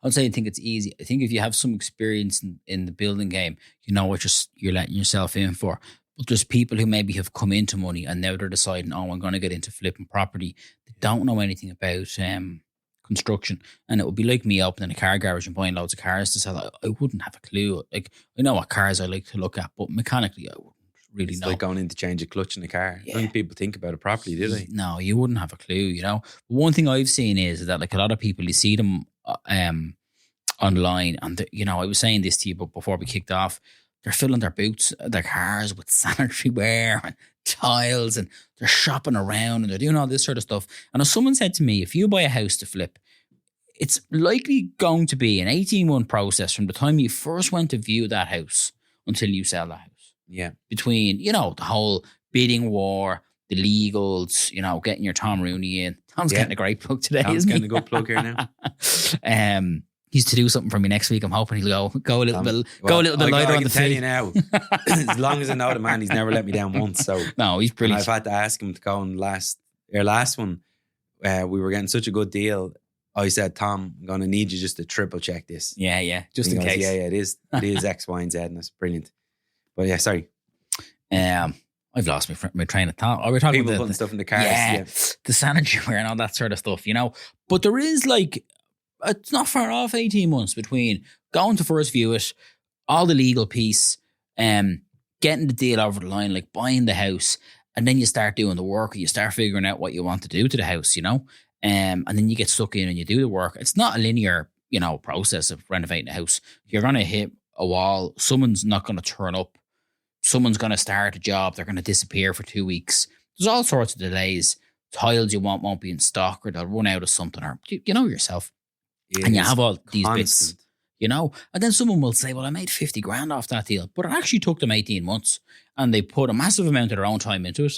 Speaker 1: I'd say I think it's easy. I think if you have some experience in the building game, you know what you're letting yourself in for. But there's people who maybe have come into money and now they're deciding, oh, I'm going to get into flipping property. They don't know anything about construction, and it would be like me opening a car garage and buying loads of cars to sell. I wouldn't have a clue. Like, I know what cars I like to look at, but mechanically, I wouldn't really
Speaker 3: It's
Speaker 1: know.
Speaker 3: like going in to change a clutch in a car.
Speaker 1: Yeah.
Speaker 3: I don't think people think about it properly, do they?
Speaker 1: No, you wouldn't have a clue, you know. But one thing I've seen is that like a lot of people, you see them online, and you know, I was saying this to you, but before we kicked off, they're filling their boots, their cars with sanitary ware and tiles, and they're shopping around and they're doing all this sort of stuff. And if someone said to me, if you buy a house to flip, it's likely going to be an 18-month process from the time you first went to view that house until you sell that house.
Speaker 3: Yeah.
Speaker 1: Between, you know, the whole bidding war, the legals, you know, getting your Tom Rooney in. Tom's getting a great plug today,
Speaker 3: Tom's
Speaker 1: isn't he?
Speaker 3: getting a good plug here now.
Speaker 1: He's to do something for me next week. I'm hoping he'll go a little bit lighter on the
Speaker 3: tell
Speaker 1: fee.
Speaker 3: you now, as long as I know the man, he's never let me down once. So
Speaker 1: No, he's
Speaker 3: and
Speaker 1: brilliant.
Speaker 3: I've had to ask him to go on last one. We were getting such a good deal. I said, Tom, I'm going to need you just to triple check this.
Speaker 1: Yeah, just
Speaker 3: And
Speaker 1: in
Speaker 3: he goes,
Speaker 1: case.
Speaker 3: Yeah, it is. It is X, Y, and Z, and that's brilliant. But yeah, sorry.
Speaker 1: I've lost my train of thought. Oh, we're talking
Speaker 3: People
Speaker 1: about
Speaker 3: putting stuff in the cars.
Speaker 1: yeah, the sanitary ware and all that sort of stuff, you know. But there is like, it's not far off 18 months between going to first view it, all the legal piece, getting the deal over the line, like buying the house, and then you start doing the work, or you start figuring out what you want to do to the house, you know. And then you get stuck in and you do the work. It's not a linear, you know, process of renovating a house. You're going to hit a wall. Someone's not going to turn up. Someone's going to start a job. They're going to disappear for 2 weeks. There's all sorts of delays. Tiles you want won't be in stock, or they'll run out of something, or you know yourself. And you have all these bits, you know. And then someone will say, well, I made 50 grand off that deal. But it actually took them 18 months. And they put a massive amount of their own time into it.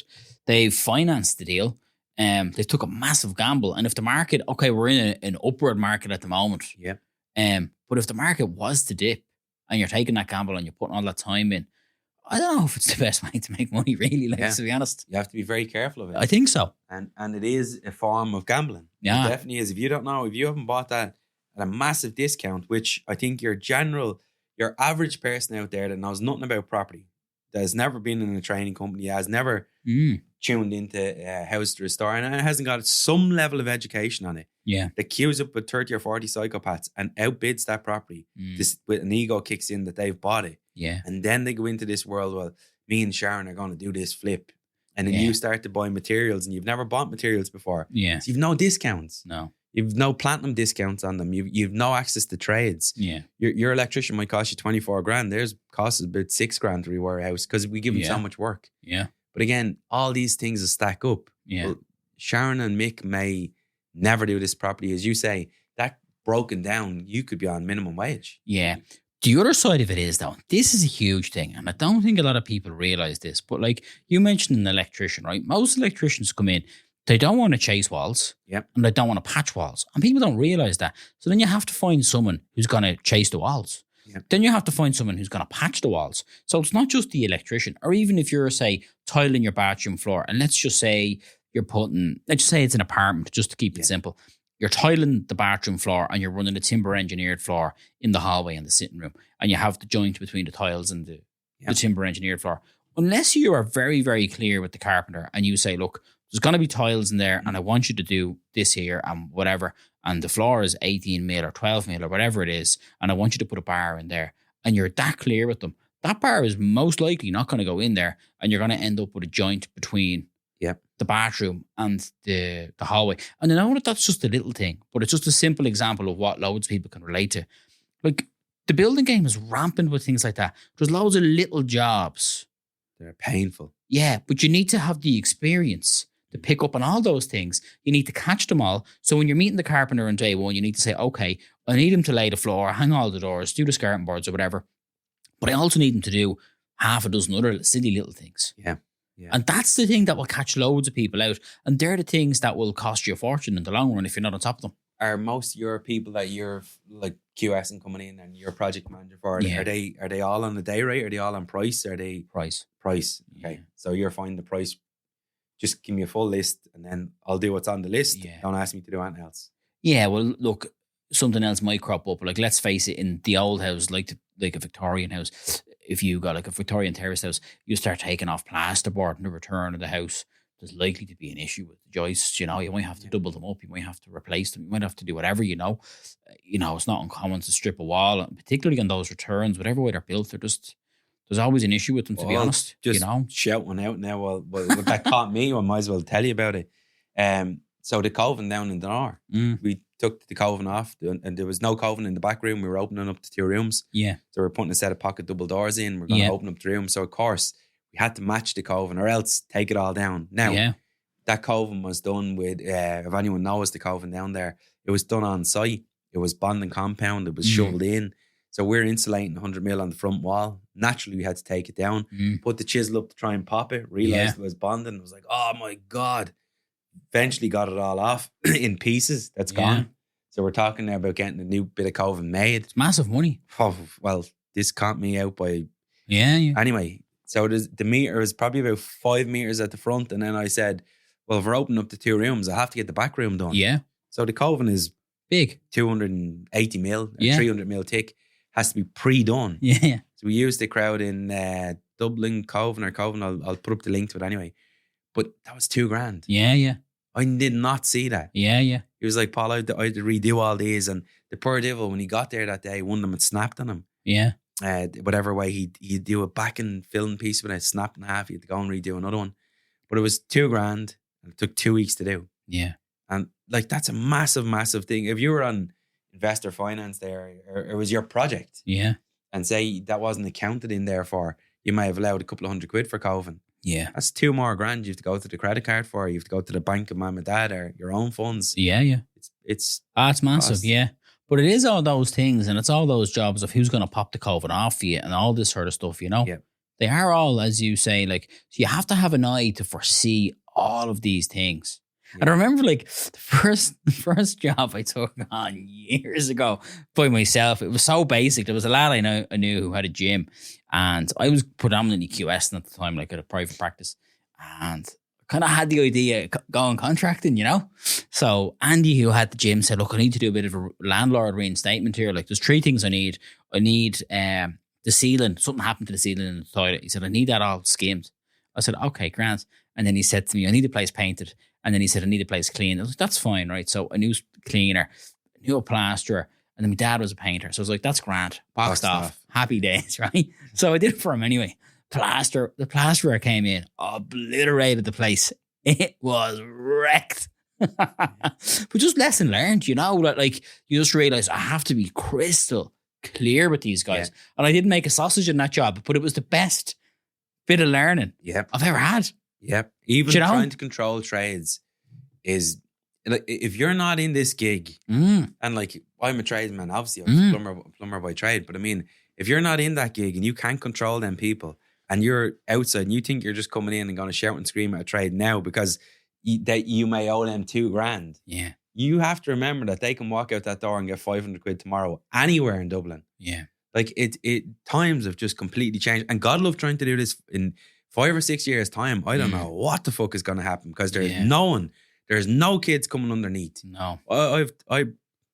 Speaker 1: They've financed the deal. They took a massive gamble. And if the market, okay, we're in an upward market at the moment.
Speaker 3: Yeah.
Speaker 1: But if the market was to dip and you're taking that gamble and you're putting all that time in, I don't know if it's the best way to make money, really, to be honest.
Speaker 3: You have to be very careful of it.
Speaker 1: I think so.
Speaker 3: And it is a form of gambling.
Speaker 1: Yeah.
Speaker 3: It definitely is. If you don't know, if you haven't bought that at a massive discount, which I think your average person out there that knows nothing about property, that has never been in a training company, has never tuned into house to restore, and hasn't got some level of education on it.
Speaker 1: Yeah.
Speaker 3: That queues up with 30 or 40 psychopaths and outbids that property. This, with an ego kicks in that they've bought it.
Speaker 1: Yeah.
Speaker 3: And then they go into this world, well, me and Sharon are going to do this flip. And then you start to buy materials and you've never bought materials before.
Speaker 1: Yeah.
Speaker 3: So you've no discounts.
Speaker 1: No.
Speaker 3: You've no platinum discounts on them. You've no access to trades.
Speaker 1: Yeah.
Speaker 3: Your electrician might cost you 24 grand. Theirs costs about 6 grand to rewire a house because we give them so much work.
Speaker 1: Yeah.
Speaker 3: But again, all these things will stack up.
Speaker 1: Yeah.
Speaker 3: Well, Sharon and Mick may never do this property. As you say, that broken down, you could be on minimum wage.
Speaker 1: Yeah. The other side of it is, though, this is a huge thing. And I don't think a lot of people realize this. But like you mentioned an electrician, right? Most electricians come in, they don't want to chase walls.
Speaker 3: Yep.
Speaker 1: And they don't want to patch walls. And people don't realize that. So then you have to find someone who's going to chase the walls.
Speaker 3: Yep.
Speaker 1: Then you have to find someone who's going to patch the walls. So it's not just the electrician. Or even if you're, say, tiling your bathroom floor. And let's just say let's just say it's an apartment, just to keep it simple. You're tiling the bathroom floor and you're running a timber engineered floor in the hallway and the sitting room. And you have the joint between the tiles and the timber engineered floor. Unless you are very, very clear with the carpenter and you say, look, there's going to be tiles in there and I want you to do this here and whatever. And the floor is 18 mil or 12 mil or whatever it is. And I want you to put a bar in there. And you're that clear with them. That bar is most likely not going to go in there. And you're going to end up with a joint between the bathroom and the hallway. And I know that that's just a little thing, but it's just a simple example of what loads of people can relate to. Like, the building game is rampant with things like that. There's loads of little jobs.
Speaker 3: They're painful.
Speaker 1: Yeah, but you need to have the experience to pick up on all those things. You need to catch them all. So when you're meeting the carpenter on day one, you need to say, okay, I need him to lay the floor, hang all the doors, do the skirting boards or whatever. But I also need him to do half a dozen other silly little things.
Speaker 3: Yeah.
Speaker 1: And that's the thing that will catch loads of people out. And they're the things that will cost you a fortune in the long run if you're not on top of them.
Speaker 3: are most of your people that you're like QS and coming in and you're project manager for?
Speaker 1: Yeah.
Speaker 3: Are they all on the day rate? Are they all on price? Are they
Speaker 1: Price.
Speaker 3: Okay.
Speaker 1: Yeah.
Speaker 3: So you're finding the price. Just give me a full list and then I'll do what's on the list.
Speaker 1: Yeah.
Speaker 3: Don't ask me to do anything else.
Speaker 1: Yeah, well, look, something else might crop up. Like, let's face it, in the old house, like a Victorian house, if you got like a Victorian terrace house, you start taking off plasterboard in the return of the house, there's likely to be an issue with the joists. You know, you might have to double them up, you might have to replace them, you might have to do whatever. You know, it's not uncommon to strip a wall, and particularly on those returns, whatever way they're built, there's always an issue with them. To be honest,
Speaker 3: just shout one out now. Well, that caught me. I might as well tell you about it. So the coven down in Dunor, we took the coven off, and there was no coven in the back room. We were opening up the 2 rooms.
Speaker 1: Yeah.
Speaker 3: So we're putting a set of pocket double doors in. We're going to open up the room. So of course we had to match the coven, or else take it all down. Now, that coven was done with. If anyone knows the coven down there, it was done on site. It was bonding compound. It was shoveled in. So we're insulating 100 mil on the front wall. Naturally, we had to take it down, put the chisel up to try and pop it, realized it was bonding. It was like, oh my God. Eventually got it all off in pieces. That's gone. So we're talking now about getting a new bit of coven made.
Speaker 1: It's massive money.
Speaker 3: Oh, well, this caught me out by...
Speaker 1: Yeah.
Speaker 3: Anyway, so the meter is probably about 5 meters at the front. And then I said, well, if we're opening up the 2 rooms, I have to get the back room done.
Speaker 1: Yeah.
Speaker 3: So the coven is
Speaker 1: big.
Speaker 3: 280 mil, 300 mil thick. Has to be pre-done.
Speaker 1: Yeah.
Speaker 3: So we used the crowd in Dublin Coven. I'll put up the link to it anyway. But that was $2,000.
Speaker 1: Yeah.
Speaker 3: I did not see that.
Speaker 1: Yeah.
Speaker 3: He was like, Paul, I had to redo all these. And the poor devil, when he got there that day, one of them had snapped on him.
Speaker 1: Yeah.
Speaker 3: Whatever way he'd do a back and film piece with it, snapped in half. He had to go and redo another one. But it was $2,000 and it took 2 weeks to do.
Speaker 1: Yeah.
Speaker 3: And like, that's a massive, massive thing. If you were on investor finance there, or it was your project.
Speaker 1: Yeah.
Speaker 3: And say that wasn't accounted in there for, you may have allowed a couple of £100 for coven.
Speaker 1: Yeah.
Speaker 3: That's $2 more you have to go to the credit card for. You have to go to the bank of mum and dad or your own funds.
Speaker 1: Yeah.
Speaker 3: It's
Speaker 1: massive,
Speaker 3: cost.
Speaker 1: yeah. But it is all those things, and it's all those jobs of who's going to pop the coven off for you and all this sort of stuff, you know?
Speaker 3: Yeah.
Speaker 1: They are all, as you say, like, so you have to have an eye to foresee all of these things. Yeah. And I remember, like, the first job I took on years ago by myself, it was so basic. There was a lad I knew who had a gym, and I was predominantly QSing at the time, like at a private practice, and kind of had the idea going contracting, you know? So Andy, who had the gym, said, look, I need to do a bit of a landlord reinstatement here. Like, there's 3 things I need. I need the ceiling. Something happened to the ceiling in the toilet. He said, I need that all skimmed. I said, okay, grand. And then he said to me, I need the place painted. And then he said, I need the place cleaned. I was like, that's fine, right? So a new cleaner, a new plasterer, and then my dad was a painter. So I was like, that's grand. Boxed off. Happy days, right? So I did it for him anyway. The plasterer came in, obliterated the place. It was wrecked. But just lesson learned, you know, like you just realize I have to be crystal clear with these guys. Yeah. And I didn't make a sausage in that job, but it was the best bit of learning I've ever had.
Speaker 3: Yep. Even trying to control trades is like, if you're not in this gig, and like I'm a tradesman, obviously I'm a plumber by trade, but I mean, if you're not in that gig and you can't control them people and you're outside and you think you're just coming in and going to shout and scream at a trade now because you may owe them $2,000.
Speaker 1: Yeah.
Speaker 3: You have to remember that they can walk out that door and get £500 tomorrow anywhere in Dublin.
Speaker 1: Yeah.
Speaker 3: Like it times have just completely changed. And God love trying to do this in 5 or 6 years time. I don't know what the fuck is going to happen because there's no kids coming underneath.
Speaker 1: No.
Speaker 3: I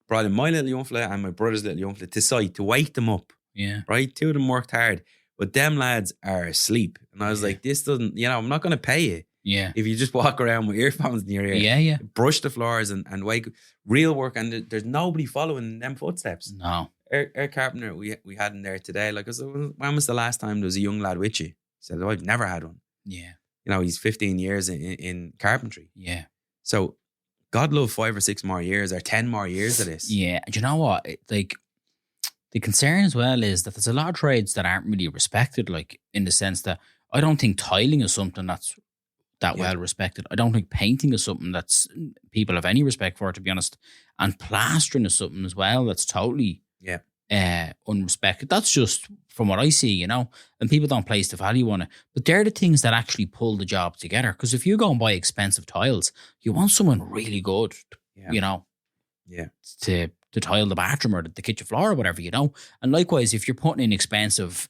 Speaker 3: brought in my little young fella and my brother's little young fella to site to wake them up.
Speaker 1: Yeah.
Speaker 3: Right? 2 of them worked hard, but them lads are asleep. And I was like, this doesn't, I'm not going to pay you.
Speaker 1: Yeah.
Speaker 3: If you just walk around with earphones in your ear.
Speaker 1: Yeah.
Speaker 3: Brush the floors and wake real work. And there's nobody following them footsteps.
Speaker 1: No.
Speaker 3: Our carpenter we had in there today. Like, I said, when was the last time there was a young lad with you? He said, I've never had one.
Speaker 1: Yeah.
Speaker 3: He's 15 years in carpentry.
Speaker 1: Yeah.
Speaker 3: So God love 5 or 6 more years or 10 more years of this.
Speaker 1: Yeah. Do you know what? Like, the concern as well is that there's a lot of trades that aren't really respected, like in the sense that I don't think tiling is something that's that well respected. I don't think painting is something that's people have any respect for, to be honest. And plastering is something as well that's totally unrespected. That's just from what I see, and people don't place the value on it. But they're the things that actually pull the job together. Because if you go and buy expensive tiles, you want someone really good, to tile the bathroom or the kitchen floor or whatever, you know. And likewise, if you're putting in expensive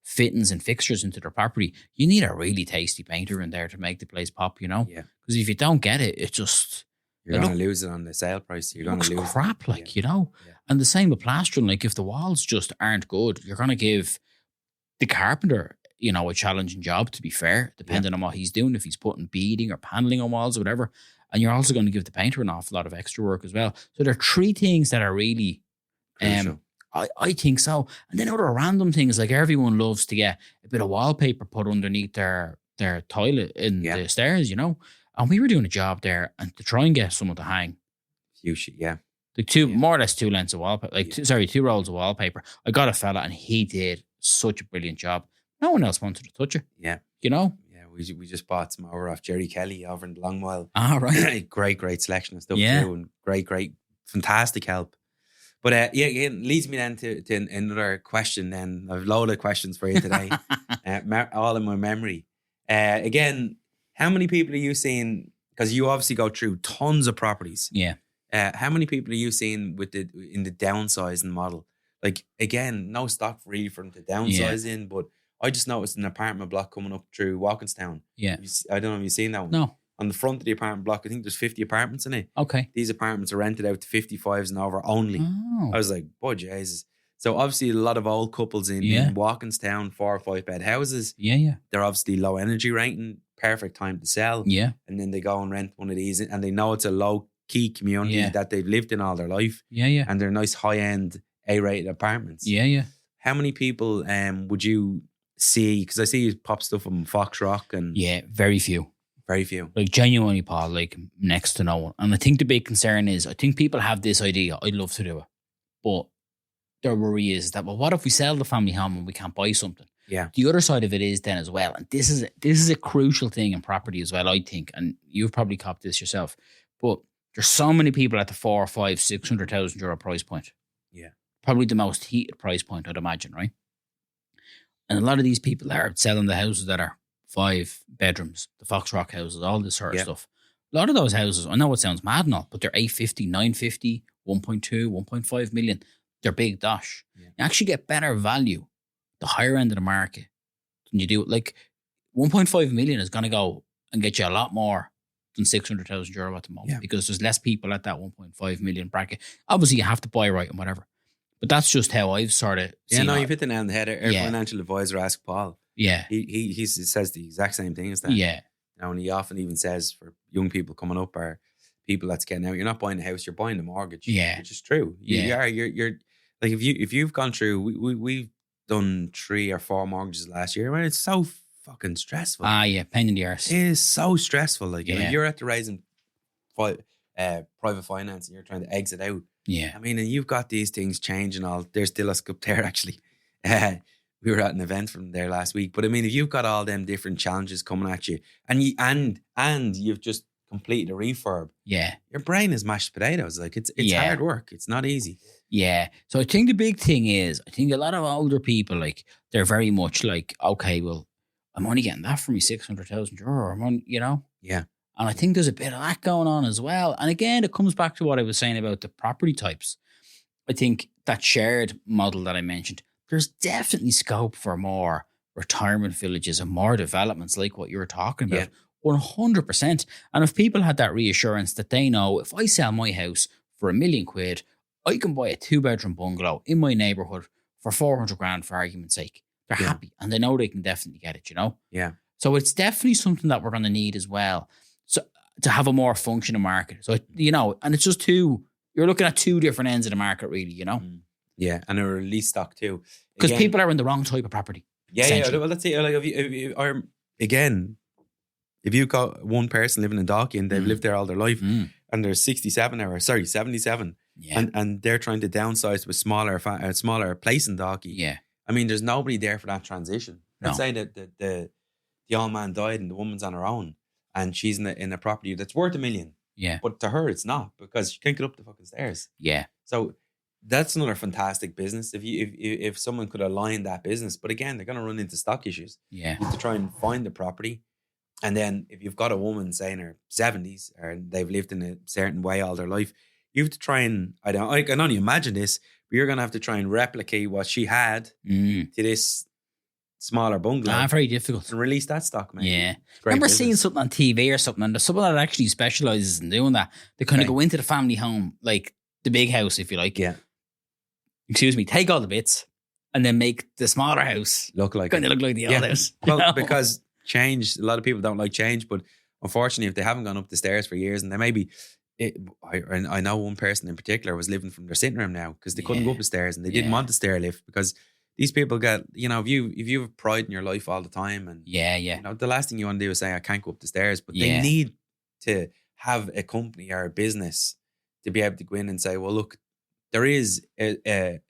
Speaker 1: fittings and fixtures into their property, you need a really tasty painter in there to make the place pop, you know.
Speaker 3: Yeah.
Speaker 1: Because if you don't get it, it just
Speaker 3: you're going to lose it on the sale price. You're going to lose
Speaker 1: crap, like, you know.
Speaker 3: Yeah.
Speaker 1: And the same with plastering. Like, if the walls just aren't good, you're going to give the carpenter, you know, a challenging job, to be fair, depending on what he's doing, if he's putting beading or paneling on walls or whatever. And you're also going to give the painter an awful lot of extra work as well. So there are three things that are really, I think so. And then other random things, like everyone loves to get a bit of wallpaper put underneath their toilet in the stairs, you know. And we were doing a job there, and to try and get someone to hang. Like more or less 2 lengths of wallpaper, 2 rolls of wallpaper. I got a fella, and he did such a brilliant job. No one else wanted to touch it.
Speaker 3: Yeah.
Speaker 1: You know?
Speaker 3: We just bought some over off Jerry Kelly over in the Long Mile.
Speaker 1: Ah, right.
Speaker 3: great selection of stuff too, and great, fantastic help. But it leads me then to another question. Then I've a load of questions for you today, all in my memory. Again, how many people are you seeing? Because you obviously go through tons of properties.
Speaker 1: Yeah.
Speaker 3: How many people are you seeing in the downsizing model? Like, again, no stock really for them to downsize in, but I just noticed an apartment block coming up through Walkinstown.
Speaker 1: Yeah.
Speaker 3: I don't know if you've seen that one.
Speaker 1: No.
Speaker 3: On the front of the apartment block, I think there's 50 apartments in it.
Speaker 1: Okay.
Speaker 3: These apartments are rented out to 55s and over only.
Speaker 1: Oh.
Speaker 3: I was like, boy, Jesus. So obviously a lot of old couples in Walkinstown, 4 or 5 bed houses.
Speaker 1: Yeah.
Speaker 3: They're obviously low energy rating, perfect time to sell.
Speaker 1: Yeah.
Speaker 3: And then they go and rent one of these, and they know it's a low key community that they've lived in all their life.
Speaker 1: Yeah.
Speaker 3: And they're nice high end A-rated apartments.
Speaker 1: Yeah.
Speaker 3: How many people would you see? Because I see you pop stuff on Fox Rock and
Speaker 1: very few.
Speaker 3: Very few.
Speaker 1: Like, genuinely, Paul, like next to no one. And I think the big concern is, I think people have this idea, I'd love to do it, but their worry is that, well, what if we sell the family home and we can't buy something?
Speaker 3: Yeah.
Speaker 1: The other side of it is then as well, and this is a crucial thing in property as well, I think, and you've probably copped this yourself, but there's so many people at the 400,000, 500,000, 600,000 euro price point.
Speaker 3: Yeah.
Speaker 1: Probably the most heated price point, I'd imagine, right? And a lot of these people are selling the houses that are 5 bedrooms, the Fox Rock houses, all this sort of stuff. A lot of those houses, I know it sounds mad and all, but they're 850, 950, 1.2, 1.5 million. They're big dosh. Yeah. You actually get better value the higher end of the market than you do. Like, 1.5 million is going to go and get you a lot more than 600,000 euro at the moment because there's less people at that 1.5 million bracket. Obviously, you have to buy right and whatever. But that's just how I've sort of seen
Speaker 3: you've hit the nail on the head. Our financial advisor, Ask Paul.
Speaker 1: Yeah.
Speaker 3: He says the exact same thing as that.
Speaker 1: Yeah.
Speaker 3: And he often even says for young people coming up or people that's getting out, you're not buying a house, you're buying a mortgage.
Speaker 1: Yeah.
Speaker 3: Which is true. You're like, if you've gone through, we've done 3 or 4 mortgages last year, man, it's so fucking stressful.
Speaker 1: Pain in the arse.
Speaker 3: It is so stressful. Like, if you're at the raising private finance and you're trying to exit out.
Speaker 1: Yeah.
Speaker 3: I mean, and you've got these things changing all. There's still us up there, actually. We were at an event from there last week. But I mean, if you've got all them different challenges coming at you and you've just completed a refurb.
Speaker 1: Yeah.
Speaker 3: Your brain is mashed potatoes. Like, it's hard work. It's not easy.
Speaker 1: Yeah. So I think the big thing is, I think a lot of older people, like, they're very much like, okay, well, I'm only getting that for me 600,000 euro. I'm on, you know?
Speaker 3: Yeah.
Speaker 1: And I think there's a bit of that going on as well. And again, it comes back to what I was saying about the property types. I think that shared model that I mentioned, there's definitely scope for more retirement villages and more developments like what you were talking about. 100%. And if people had that reassurance that they know, if I sell my house for £1 million, I can buy a 2-bedroom bungalow in my neighborhood for 400 grand, for argument's sake. They're happy and they know they can definitely get it, you know?
Speaker 3: Yeah.
Speaker 1: So it's definitely something that we're going to need as well. So to have a more functioning market. So, you know, and it's just you're looking at 2 different ends of the market, really, you know?
Speaker 3: Yeah. And a release stock too.
Speaker 1: Because people are in the wrong type of property.
Speaker 3: Yeah. Well, let's say, like, if you've got one person living in Dalkey and they've lived there all their life and they're 77 and they're trying to downsize to a smaller place in Dalkey.
Speaker 1: Yeah.
Speaker 3: I mean, there's nobody there for that transition. Let's
Speaker 1: No.
Speaker 3: say that the old man died and the woman's on her own and she's in a property that's worth $1 million.
Speaker 1: Yeah.
Speaker 3: But to her, it's not because she can't get up the fucking stairs.
Speaker 1: Yeah.
Speaker 3: So that's another fantastic business. If someone could align that business, but again, they're going to run into stock issues.
Speaker 1: Yeah.
Speaker 3: You have to try and find the property. And then if you've got a woman, say in her 70s, or they've lived in a certain way all their life, you have to try and I can only imagine this, but you're gonna have to try and replicate what she had to this smaller bungalow.
Speaker 1: Very difficult.
Speaker 3: And release that stock, man.
Speaker 1: Yeah.
Speaker 3: Great
Speaker 1: Remember
Speaker 3: business.
Speaker 1: seeing something on TV or something, and there's someone that actually specializes in doing that. They kind of go into the family home, like the big house, if you like.
Speaker 3: Yeah.
Speaker 1: Excuse me, take all the bits and then make the smaller house
Speaker 3: look like
Speaker 1: the old house.
Speaker 3: Well, because change, a lot of people don't like change, but unfortunately, if they haven't gone up the stairs for years, and they maybe, I know one person in particular was living from their sitting room now because they couldn't go up the stairs and they didn't want the stair lift because these people get, if you have pride in your life all the time, and the last thing you want to do is say, I can't go up the stairs, but they need to have a company or a business to be able to go in and say, well, look, there is a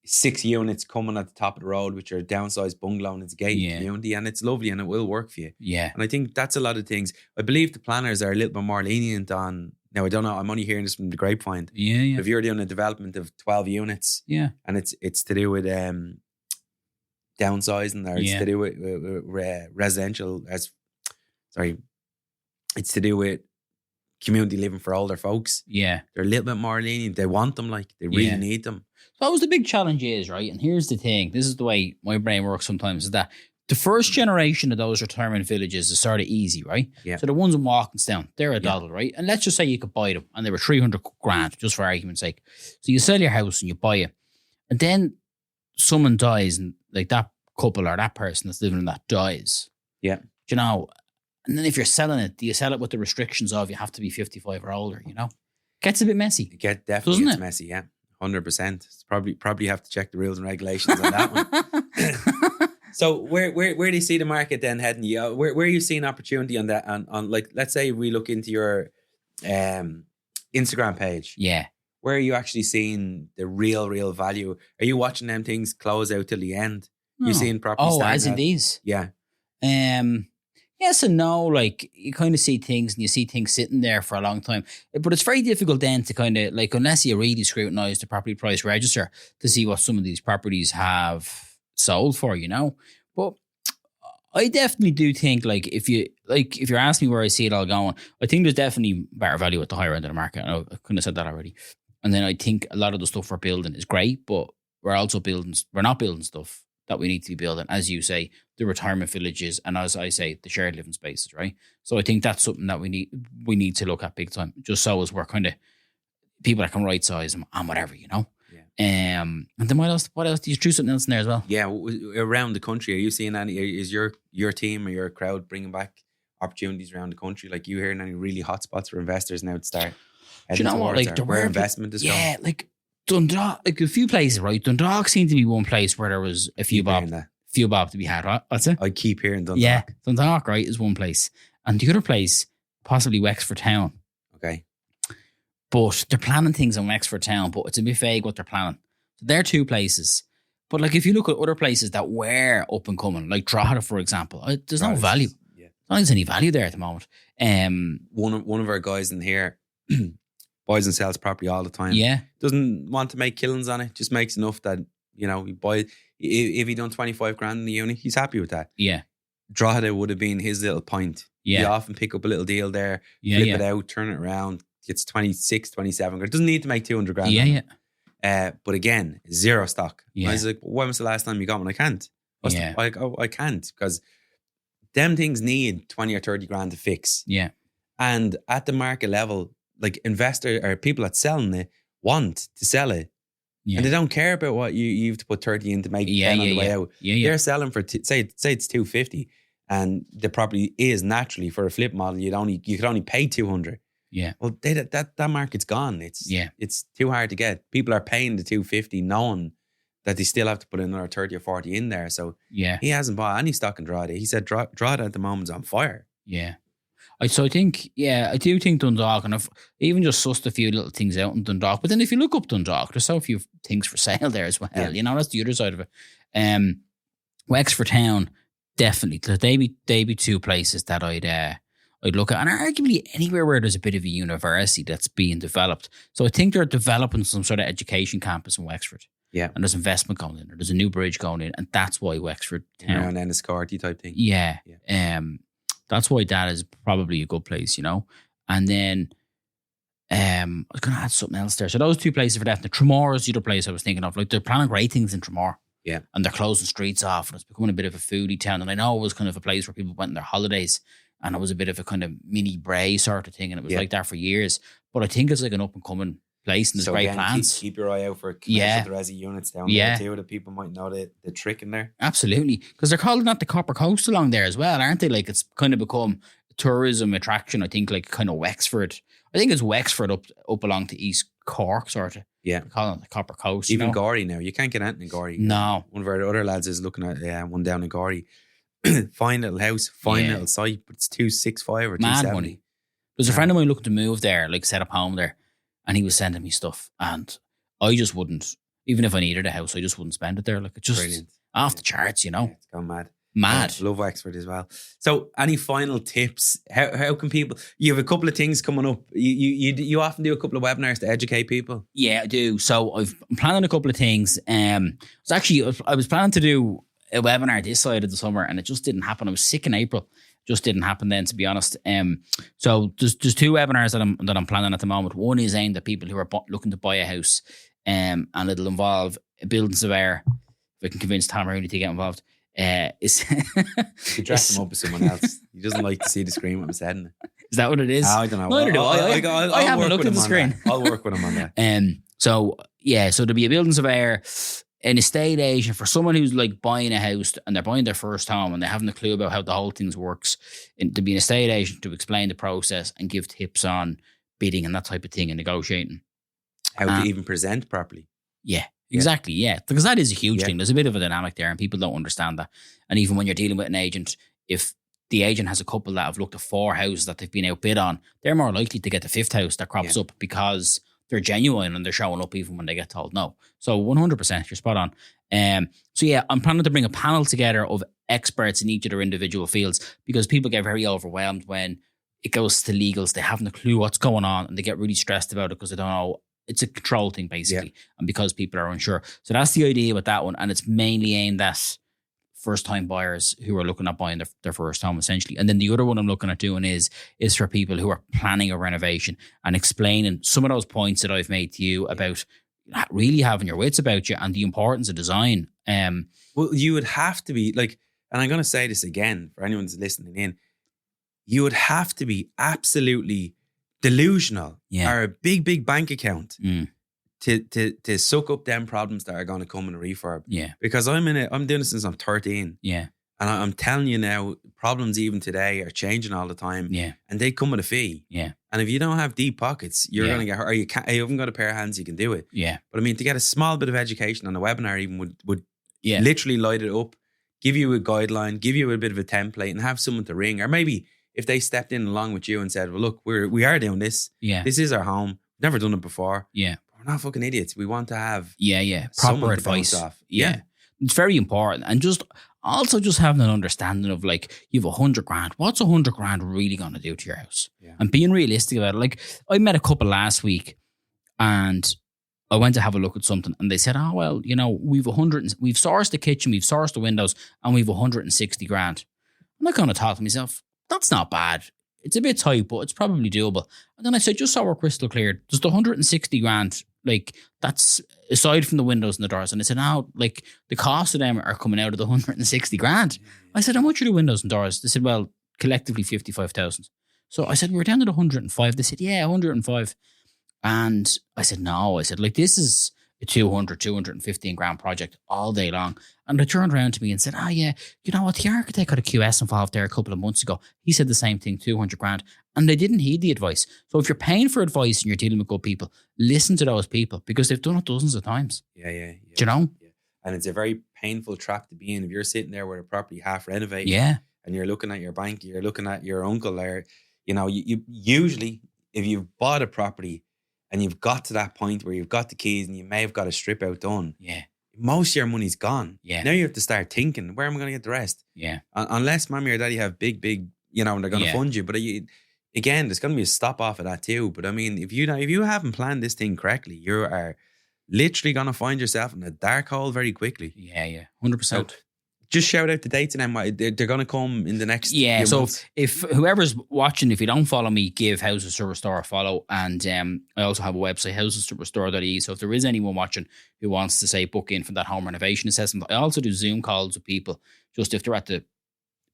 Speaker 3: 6 units coming at the top of the road, which are a downsized bungalow, and it's a gated community, and it's lovely and it will work for you.
Speaker 1: Yeah.
Speaker 3: And I think that's a lot of things. I believe the planners are a little bit more lenient on, now I don't know, I'm only hearing this from the grapevine.
Speaker 1: Yeah.
Speaker 3: If you're doing a development of 12 units and it's to do with downsizing, or it's to do with residential, it's to do with community living for older folks. Yeah. They're a little bit more lenient. They want them, like they really need them.
Speaker 1: So that was the big challenge is, right? And here's the thing. This is the way my brain works sometimes, is that the first generation of those retirement villages is sort of easy, right?
Speaker 3: Yeah.
Speaker 1: So the ones in Walkinstown, they're a doddle, right? And let's just say you could buy them and they were 300 grand, just for argument's sake. So you sell your house and you buy it. And then someone dies, and like that couple or that person that's living in that dies.
Speaker 3: Yeah.
Speaker 1: You know, and then if you're selling it, do you sell it with the restrictions of you have to be 55 or older, you know? Gets a bit messy.
Speaker 3: Definitely gets messy, yeah. 100%. It's probably have to check the rules and regulations on that one. So where do you see the market then heading? Where are you seeing opportunity on that? On like, let's say we look into your Instagram page.
Speaker 1: Yeah.
Speaker 3: Where are you actually seeing the real value? Are you watching them things close out till the end? You seeing property?
Speaker 1: Oh, as in these?
Speaker 3: Yeah.
Speaker 1: Yes and no. Like, you kind of see things and you see things sitting there for a long time. But it's very difficult then to kind of, like, unless you really scrutinise the property price register to see what some of these properties have sold for, you know. But I definitely do think, like, if you're asking me where I see it all going, I think there's definitely better value at the higher end of the market. I know I couldn't have said that already. And then I think a lot of the stuff we're building is great, but we're not building stuff that we need to be building, as you say, the retirement villages, and as I say, the shared living spaces, right? So I think that's something that we need to look at big time, just so as we're kind of people that can right size them and whatever, you know. Yeah. And then what else? Do you do something else in there as well?
Speaker 3: Yeah, around the country, are you seeing any? Is your team or your crowd bringing back opportunities around the country? Like, you hearing any really hot spots for investors now to start?
Speaker 1: Do you know what? Like,
Speaker 3: where investment is going?
Speaker 1: Yeah, like Dundalk, like a few places, right? Dundalk seemed to be one place where there was a few bob to be had, right? What's it?
Speaker 3: I keep hearing Dundalk.
Speaker 1: Yeah, Dundalk, right, is one place. And the other place, possibly Wexford Town.
Speaker 3: Okay.
Speaker 1: But they're planning things in Wexford Town, but it's a bit vague what they're planning. So they're two places. But like, if you look at other places that were up and coming, like Drogheda, for example, there's no value. Yeah. I don't think there's any value there at the moment.
Speaker 3: One of our guys in here buys and sells property all the time.
Speaker 1: Yeah.
Speaker 3: Doesn't want to make killings on it. Just makes enough that, you know, he buy. If he done 25 grand in the unit, he's happy with that.
Speaker 1: Yeah.
Speaker 3: Drogheda would have been his little point.
Speaker 1: Yeah.
Speaker 3: He often pick up a little deal there, flip it out, turn it around, gets 26, 27 grand. Doesn't need to make 200 grand.
Speaker 1: Yeah.
Speaker 3: But again, zero stock.
Speaker 1: Yeah.
Speaker 3: I was like, when was the last time you got one? I can't. I can't, because them things need 20 or 30 grand to fix.
Speaker 1: Yeah.
Speaker 3: And at the market level, like, investor or people that selling it want to sell it. Yeah. And they don't care about what you have to put 30 in to make 10 on the way out. They're selling for, say it's 250, and the property is naturally, for a flip model, you could only pay 200.
Speaker 1: Yeah.
Speaker 3: Well, that market's gone. It's too hard to get. People are paying the 250 knowing that they still have to put another 30 or 40 in there. So he hasn't bought any stock in Drogheda. He said Drogheda at the moment's on fire.
Speaker 1: Yeah. So I think, I do think Dundalk, and I've even just sussed a few little things out in Dundalk. But then if you look up Dundalk, there's so few things for sale there as well. Yeah. You know, that's the other side of it. Wexford Town, definitely. They'd be two places that I'd look at. And arguably anywhere where there's a bit of a university that's being developed. So I think they're developing some sort of education campus in Wexford. Yeah. And there's investment going in, or there's a new bridge going in. And that's why Wexford Town.
Speaker 3: Around Enniscorthy type thing.
Speaker 1: Yeah. That's why that is probably a good place, you know. And then I was going to add something else there. So those two places for definite. Tramore is the other place I was thinking of. Like, they're planning great things in Tramore.
Speaker 3: Yeah.
Speaker 1: And they're closing streets off, and it's becoming a bit of a foodie town. And I know it was kind of a place where people went on their holidays, and it was a bit of a kind of mini Bray sort of thing, and it was like that for years. But I think it's like an up and coming place, and there's great plans.
Speaker 3: Keep your eye out for commercial resi units down there too, that people might know the trick in there.
Speaker 1: Absolutely, because they're calling that the Copper Coast along there as well, aren't they? Like, it's kind of become a tourism attraction. I think like kind of Wexford. I think it's Wexford up along to East Cork, sort of.
Speaker 3: Yeah.
Speaker 1: They're calling it the Copper Coast.
Speaker 3: Even Gorey now. You can't get anything in Gorey.
Speaker 1: No.
Speaker 3: One of our other lads is looking at one down in Gorey. Fine little house, fine little site, but it's 265 or 270.
Speaker 1: Money. There's a friend of mine looking to move there, like set up home there, and he was sending me stuff, and I just wouldn't, even if I needed a house, I just wouldn't spend it there. Like, it's just
Speaker 3: brilliant.
Speaker 1: Off the charts, you know.
Speaker 3: Yeah, it's gone mad.
Speaker 1: Mad.
Speaker 3: Love Wexford as well. So, any final tips? How can people? You have a couple of things coming up. You often do a couple of webinars to educate people.
Speaker 1: Yeah, I do. So I'm planning a couple of things. I was planning to do a webinar this side of the summer, and it just didn't happen. I was sick in April. Just didn't happen then, to be honest. So there's two webinars that I'm planning at the moment. One is aimed at people who are looking to buy a house, and it'll involve a building surveyor. If I can convince Tom Rooney to get involved.
Speaker 3: You dress him up with someone else. He doesn't like to see the screen with his head in it.
Speaker 1: Is that what it is?
Speaker 3: I don't know.
Speaker 1: Neither do I. I haven't looked at the screen.
Speaker 3: I'll work with him on that.
Speaker 1: So there'll be a building surveyor, an estate agent for someone who's like buying a house and they're buying their first home and they haven't a clue about how the whole thing works. And to be an estate agent to explain the process and give tips on bidding and that type of thing and negotiating.
Speaker 3: How to even present properly.
Speaker 1: Yeah. Exactly, yeah. Because that is a huge thing. There's a bit of a dynamic there and people don't understand that. And even when you're dealing with an agent, if the agent has a couple that have looked at 4 houses that they've been outbid on, they're more likely to get the 5th house that crops up because they're genuine and they're showing up even when they get told no. So 100%, you're spot on. I'm planning to bring a panel together of experts in each of their individual fields because people get very overwhelmed when it goes to legals. They haven't a clue what's going on and they get really stressed about it because they don't know. It's a control thing, basically, and because people are unsure. So that's the idea with that one, and it's mainly aimed at first-time buyers who are looking at buying their first home, essentially. And then the other one I'm looking at doing is for people who are planning a renovation and explaining some of those points that I've made to you about really having your wits about you and the importance of design.
Speaker 3: Well, you would have to be like, and I'm going to say this again for anyone who's listening in, you would have to be absolutely delusional or a big bank account to suck up them problems that are going to come in a refurb. Yeah. Because I'm doing this since I'm 13. Yeah. And I'm telling you now, problems even today are changing all the time. Yeah. And they come with a fee. Yeah. And if you don't have deep pockets, you're going to get hurt. Or you haven't got a pair of hands, you can do it. Yeah. But I mean, to get a small bit of education on a webinar even would literally light it up, give you a guideline, give you a bit of a template and have someone to ring. Or maybe if they stepped in along with you and said, well, look, we are doing this. Yeah. This is our home. Never done it before. Yeah. We're not fucking idiots. We want to have
Speaker 1: proper advice. Yeah. It's very important. And just having an understanding of like, you have $100,000. What's $100,000 really going to do to your house? Yeah. And being realistic about it. Like, I met a couple last week and I went to have a look at something and they said, oh, well, you know, we've sourced the kitchen, we've sourced the windows and we've $160,000. And I kind of thought to myself, that's not bad. It's a bit tight, but it's probably doable. And then I said, just so we're crystal clear, does the $160,000, like, that's aside from the windows and the doors? And I said, no, like, the cost of them are coming out of the $160,000. I said, how much are the windows and doors? They said, well, collectively 55,000. So I said, we're down to the 105. They said, yeah, 105. And I said, no. I said, like, this is a 215 grand project all day long. And they turned around to me and said, yeah, you know what? The architect had a QS involved there a couple of months ago. He said the same thing, 200 grand. And they didn't heed the advice. So if you're paying for advice and you're dealing with good people, listen to those people because they've done it dozens of times. Yeah. Do you know?
Speaker 3: Yeah. And it's a very painful trap to be in. If you're sitting there with a property half renovated and you're looking at your bank, you're looking at your uncle there, you know, you usually, if you've bought a property and you've got to that point where you've got the keys and you may have got a strip out done. Yeah. Most of your money's gone. Yeah. Now you have to start thinking, where am I going to get the rest? Yeah. Unless mommy or daddy have big, you know, and they're going to fund you. But again, there's going to be a stop off of that too. But I mean, if you haven't planned this thing correctly, you are literally going to find yourself in a dark hole very quickly.
Speaker 1: Yeah. 100%. So
Speaker 3: just shout out the dates and then they're going to come in the next few
Speaker 1: so
Speaker 3: months.
Speaker 1: if whoever's watching, if you don't follow me, give Houses to Restore a follow. And I also have a website, houses2restore.ie. So if there is anyone watching who wants to say book in for that home renovation assessment, I also do Zoom calls with people just if they're at the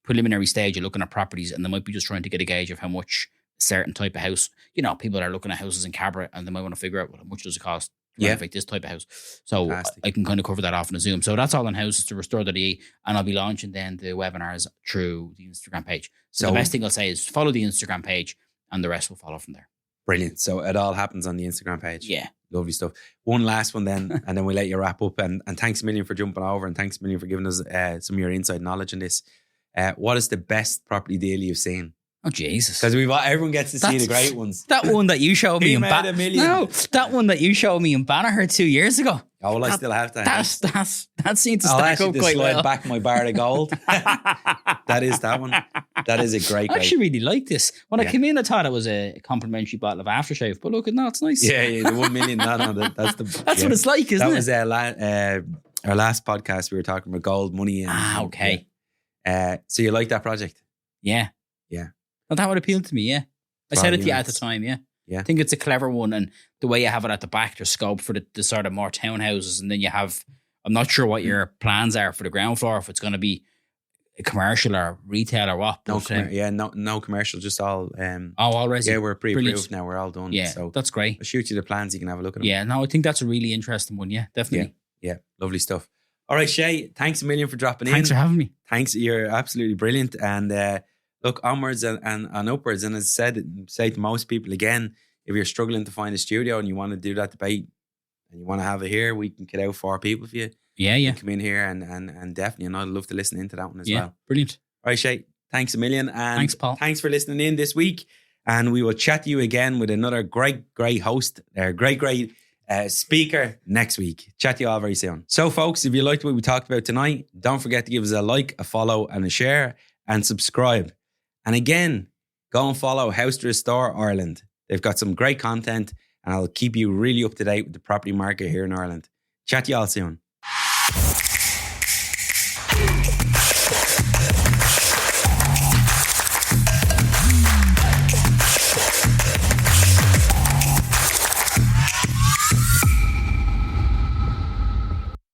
Speaker 1: preliminary stage of looking at properties and they might be just trying to get a gauge of how much a certain type of house, people are looking at houses in Cabra and they might want to figure out how much does it cost to renovate this type of house. So fantastic. I can kind of cover that off in a Zoom. So that's all on Houses to Restore.ie, and I'll be launching then the webinars through the Instagram page. So the best thing I'll say is follow the Instagram page and the rest will follow from there.
Speaker 3: Brilliant. So it all happens on the Instagram page.
Speaker 1: Yeah.
Speaker 3: Lovely stuff. One last one then, and then we'll let you wrap up. And thanks a million for jumping over, and thanks a million for giving us some of your inside knowledge in this. What is the best property deal you've seen?
Speaker 1: Oh, Jesus.
Speaker 3: Because everyone gets to see the great ones.
Speaker 1: That one that you showed me in that one that you showed me in Banagher 2 years ago.
Speaker 3: Oh, well, I still have that.
Speaker 1: That seems to stack up quite well.
Speaker 3: Slide back my bar of gold. That is that one. That is a great.
Speaker 1: I actually really like this. When I came in, I thought it was a complimentary bottle of aftershave, but look, it's nice.
Speaker 3: Yeah, the 1 million. That's
Speaker 1: what it's like, isn't it?
Speaker 3: That was our last podcast. We were talking about gold, money.
Speaker 1: Okay.
Speaker 3: So you like that project?
Speaker 1: Yeah.
Speaker 3: Yeah.
Speaker 1: Well, that would appeal to me, yeah. I said it to you at the time, yeah.
Speaker 3: Yeah.
Speaker 1: I think it's a clever one, and the way you have it at the back, there's scope for the sort of more townhouses, and then you have, I'm not sure what your plans are for the ground floor, if it's going to be a commercial or retail or what. But,
Speaker 3: no commercial, just all.
Speaker 1: All resident.
Speaker 3: Yeah, we're pre-approved now, we're all done.
Speaker 1: Yeah,
Speaker 3: so
Speaker 1: that's great.
Speaker 3: I'll shoot you the plans, you can have a look at them.
Speaker 1: Yeah, no, I think that's a really interesting one, yeah, definitely.
Speaker 3: Yeah, lovely stuff. All right, Shay, thanks a million for dropping in.
Speaker 1: Thanks for having me.
Speaker 3: Thanks, you're absolutely brilliant. And look, onwards and upwards. And as I said, say to most people again, if you're struggling to find a studio and you want to do that debate and you want to have it here, we can get out 4 people for you.
Speaker 1: Yeah.
Speaker 3: You come in here and definitely, and I'd love to listen into that one as well.
Speaker 1: Brilliant.
Speaker 3: All right, Shay, thanks a million. And
Speaker 1: thanks, Paul.
Speaker 3: Thanks for listening in this week. And we will chat to you again with another great host, great speaker next week. Chat to you all very soon. So folks, if you liked what we talked about tonight, don't forget to give us a like, a follow and a share and subscribe. And again, go and follow House to Restore Ireland. They've got some great content and I'll keep you really up to date with the property market here in Ireland. Chat to you all soon.